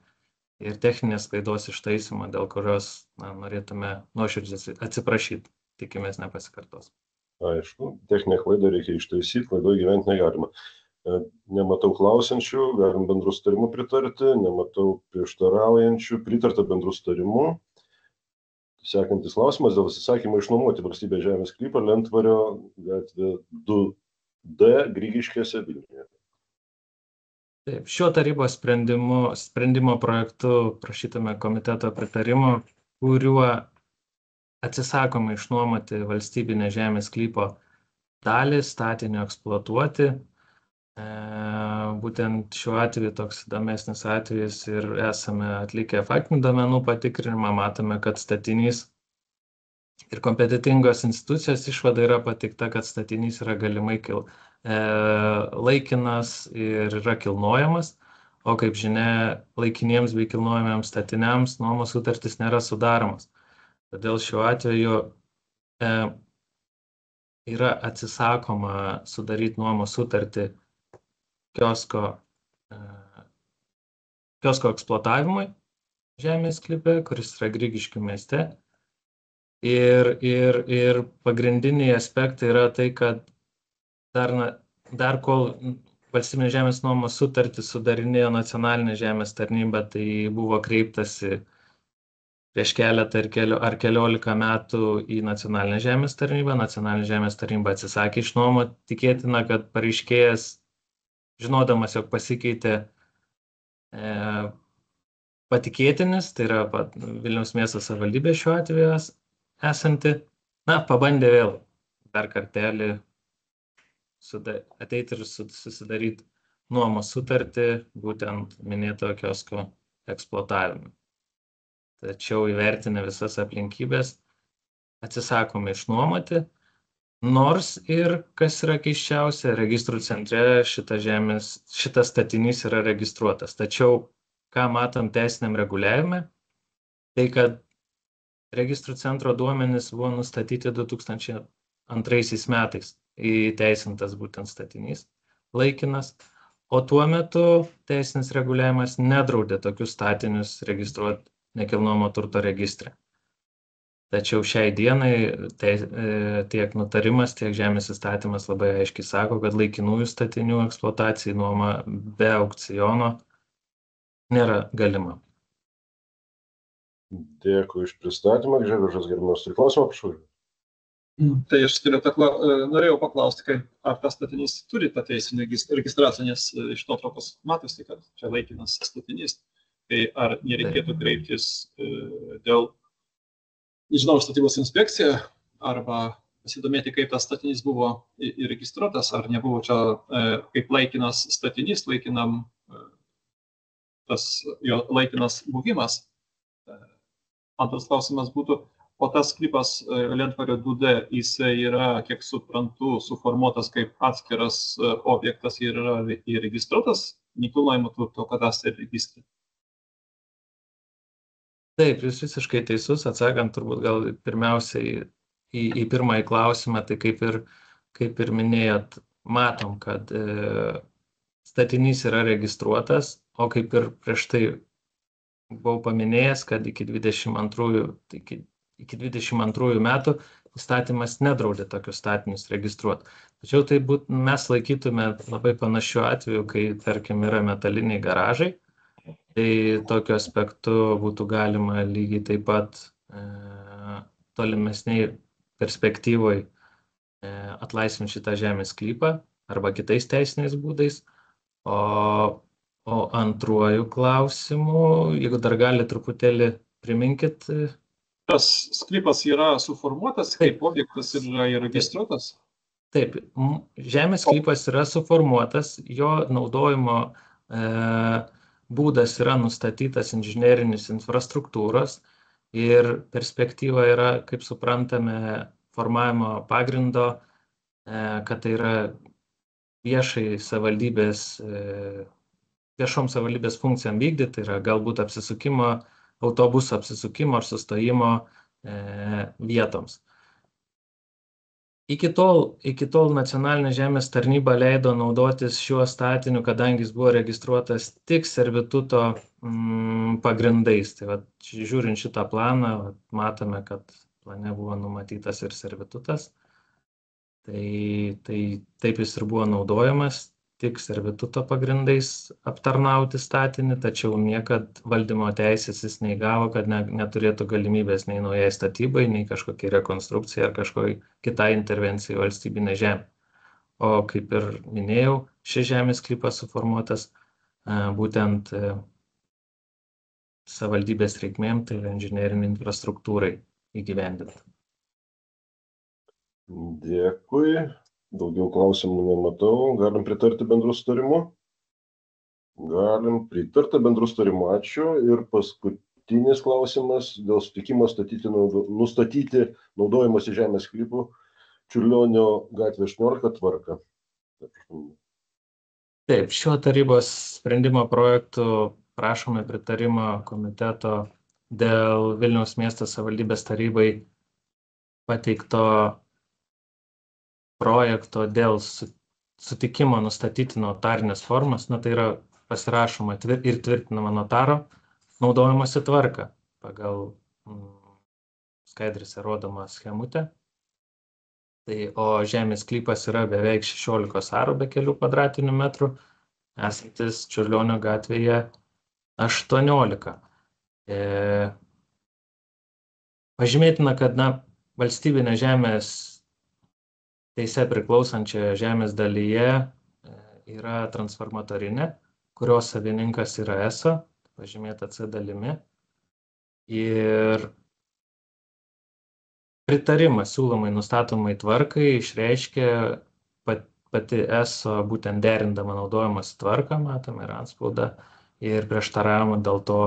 ir techninės klaidos ištaisymą, dėl kurios norėtume nuoširdžiai atsiprašyti. Tikimės nepasikartos. Aišku, techninę klaidą reikia ištaisyti, klaidoje gyventi negalima. Nematau klausiančių, galim bendru sutarimu pritarti, nematau prieštaraujančių, pritarta bendru sutarimu. Sekantis klausimas dėl atsisakymo išnuomoti valstybės žemės sklypą Lentvario gatvė 2D Grigiškėse Vilniuje. Taip, šiuo tarybos sprendimo projektu prašytume komiteto pritarimo, kuriuo atsisakoma išnuomoti valstybinę žemės sklypo dalį, statinio eksploatuoti. Būtent šiuo atveju toks įdomesnis atvejis ir esame atlikę faktinių duomenų patikrinimą, matome, kad statinys ir kompetitingos institucijos išvada yra pateikta, kad statinys yra galimai laikinas ir yra kilnojamas, o kaip žinia, laikiniems bei kilnojamiems statiniams nuomos sutartis nėra sudaromas. Todėl šiuo atveju yra atsisakoma sudaryti nuomos sutartį kiosko eksploatavimui žemės sklype, kuris yra Grigiškių mieste. Ir pagrindiniai aspektai yra tai, kad dar kol valstybinės žemės nuomos sutartį sudarinėjo nacionalinė žemės tarnyba, tai buvo kreiptasi prieš keletą ar keliolika metų į nacionalinę žemės tarnybą. Nacionalinė žemės tarnyba atsisakė išnuomoti. Tikėtina, kad pareiškėjas, žinodamas, jog pasikeitė patikėtinis, tai yra Vilniaus miesto savivaldybė šiuo atveju esanti, pabandė vėl dar kartelį ateiti ir susidaryti nuomos sutartį būtent minėto kiosko eksploatavimui. Tačiau įvertinę visas aplinkybės atsisakome išnuomoti, nors ir, kas yra keisčiausia, registrų centre šitas statinys yra registruotas. Tačiau, ką matom teisiniam reguliavime, tai kad registrų centro duomenys buvo nustatyti 2002 metais įteisintas būtent statinys laikinas, o tuo metu teisinis reguliavimas nedraudė tokius statinius registruoti nekilnojamo turto registre. Tačiau šiai dienai tiek nutarimas, tiek žemės įstatymas labai aiškiai sako, kad laikinųjų statinių eksploatacijai nuoma be aukciono nėra galima. Dėkui iš pristatymą. Gžegožas Gerbiamas, turi klausimą, prašau. Tai aš norėjau paklausti, ar tas statinys turi tą teisinę registraciją, nes iš nuotraukos matosi, kad čia laikinas statinys. Tai ar nereikėtų kreiptis dėl, nežinau, statybos inspekciją arba pasidomėti, kaip tas statinys buvo įregistruotas, ar nebuvo čia kaip laikinas statinys, jo laikinas buvimas. Antras klausimas būtų, o tas sklypas Lentvario 2D, jisai yra, kiek suprantu, suformuotas kaip atskiras objektas ir yra įregistruotas nekilnojamo turto kadastre registre. Taip, jūs visiškai teisus, atsakant turbūt gal pirmiausiai į pirmąjį klausimą, tai kaip ir minėjot, matom, kad statinys yra registruotas, o kaip ir prieš tai buvau paminėjęs, kad iki 22 metų įstatymas nedraudė tokius statinius registruoti. Tačiau tai mes laikytume labai panašiu atveju, kai, tarkim, yra metaliniai garažai, tai tokiu aspektu būtų galima lygiai taip pat tolimesniai perspektyvoj atlaisvinti šitą žemės sklypą arba kitais teisiniais būdais. O antruoju klausimu, jeigu dar gali truputėlį priminkit. Tas sklypas yra suformuotas kaip objektas ir yra įregistruotas? Taip, žemės sklypas yra suformuotas, jo naudojimo būdas yra nustatytas inžinerinis infrastruktūros ir perspektyva yra, kaip suprantame, formavimo pagrindo, kad tai yra viešom savivaldybės funkcijom vykdyti, tai yra galbūt autobuso apsisukimo ar sustojimo vietoms. Iki tol nacionalinė žemės tarnyba leido naudotis šiuo statiniu, kadangi jis buvo registruotas tik servituto pagrindais. Tai žiūrint šitą planą, matome, kad plane buvo numatytas ir servitutas. Tai taip jis ir buvo naudojamas, tik servituto pagrindais aptarnauti statinį, tačiau niekad valdymo teisės jis neįgavo, kad neturėtų galimybės nei naujai statybai, nei kažkokiai rekonstrukcijai ar kažkokiai kitai intervencijai valstybinė žemė. O kaip ir minėjau, šis žemės sklypas suformuotas būtent savivaldybės reikmėm, tai inžinerinė infrastruktūrai įgyvendinti. Dėkui. Daugiau klausimų nematau. Galim pritarti bendru sutarimu? Galim pritarti bendru sutarimu. Ačiū. Ir paskutinis klausimas dėl sutikimo nustatyti naudojimosi žemės sklypų Čiurlionio gatvė 18 tvarką. Taip, šiuo tarybos sprendimo projektu prašome pritarimo komiteto dėl Vilniaus miesto savivaldybės tarybai pateikto projekto dėl sutikimo nustatyti notarinės formas, tai yra pasirašoma ir tvirtinama notaro naudojimosi tvarka pagal skaidrėse rodomą schemutę. O žemės sklypas yra beveik 16 arų be kelių kvadratinių metrų, esantis Čiurlionio gatvėje 18. Pažymėtina, kad valstybinė žemės teise priklausančioje žemės dalyje yra transformatorinė, kurios savininkas yra ESO, pažymėta C dalimi. Ir pritarimas siūlomai nustatomai tvarkai išreiškia pati ESO būtent derindama naudojimosi tvarką, matome ir antspaudą, ir prieštaravimo dėl to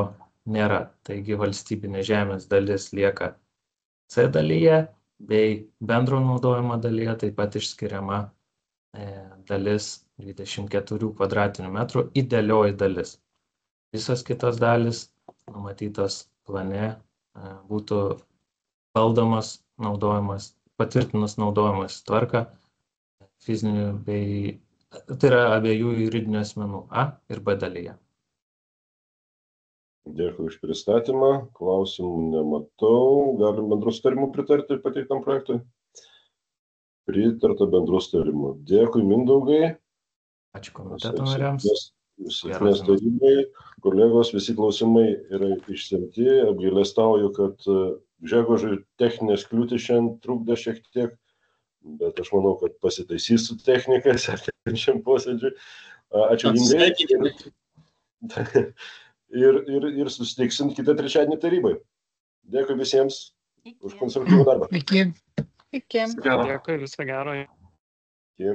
nėra. Taigi valstybinė žemės dalis lieka C dalyje, bei bendro naudojimo dalyje taip pat išskiriama dalis 24 kvadratinių metrų, idealioji dalis. Visos kitos dalis numatytos plane būtų valdomas, naudojamas, patvirtinus naudojamas tvarka fizinių bei, tai yra abiejų juridinių asmenų A ir B dalyje. Dėkui už pristatymą. Klausimų nematau. Galim bendru sutarimu pritarti pateiktam projektui? Pritarta bendru sutarimu. Dėkui, Mindaugai. Ačiū komiteto nariams. Sėkmės tarybai. Kolegos, visi klausimai yra išsemti. Apgailestauju, kad Gžegožui techninės kliūtys šiandien trukdė šiek tiek, bet aš manau, kad pasitaisys su technika sekančiam posėdžiui. Ačiū Ingai. Ir susitiksim kitą trečiadienį tarybai. Dėkui visiems už konstruktyvų darbą. Iki. Dėkui, viso gero. Iki.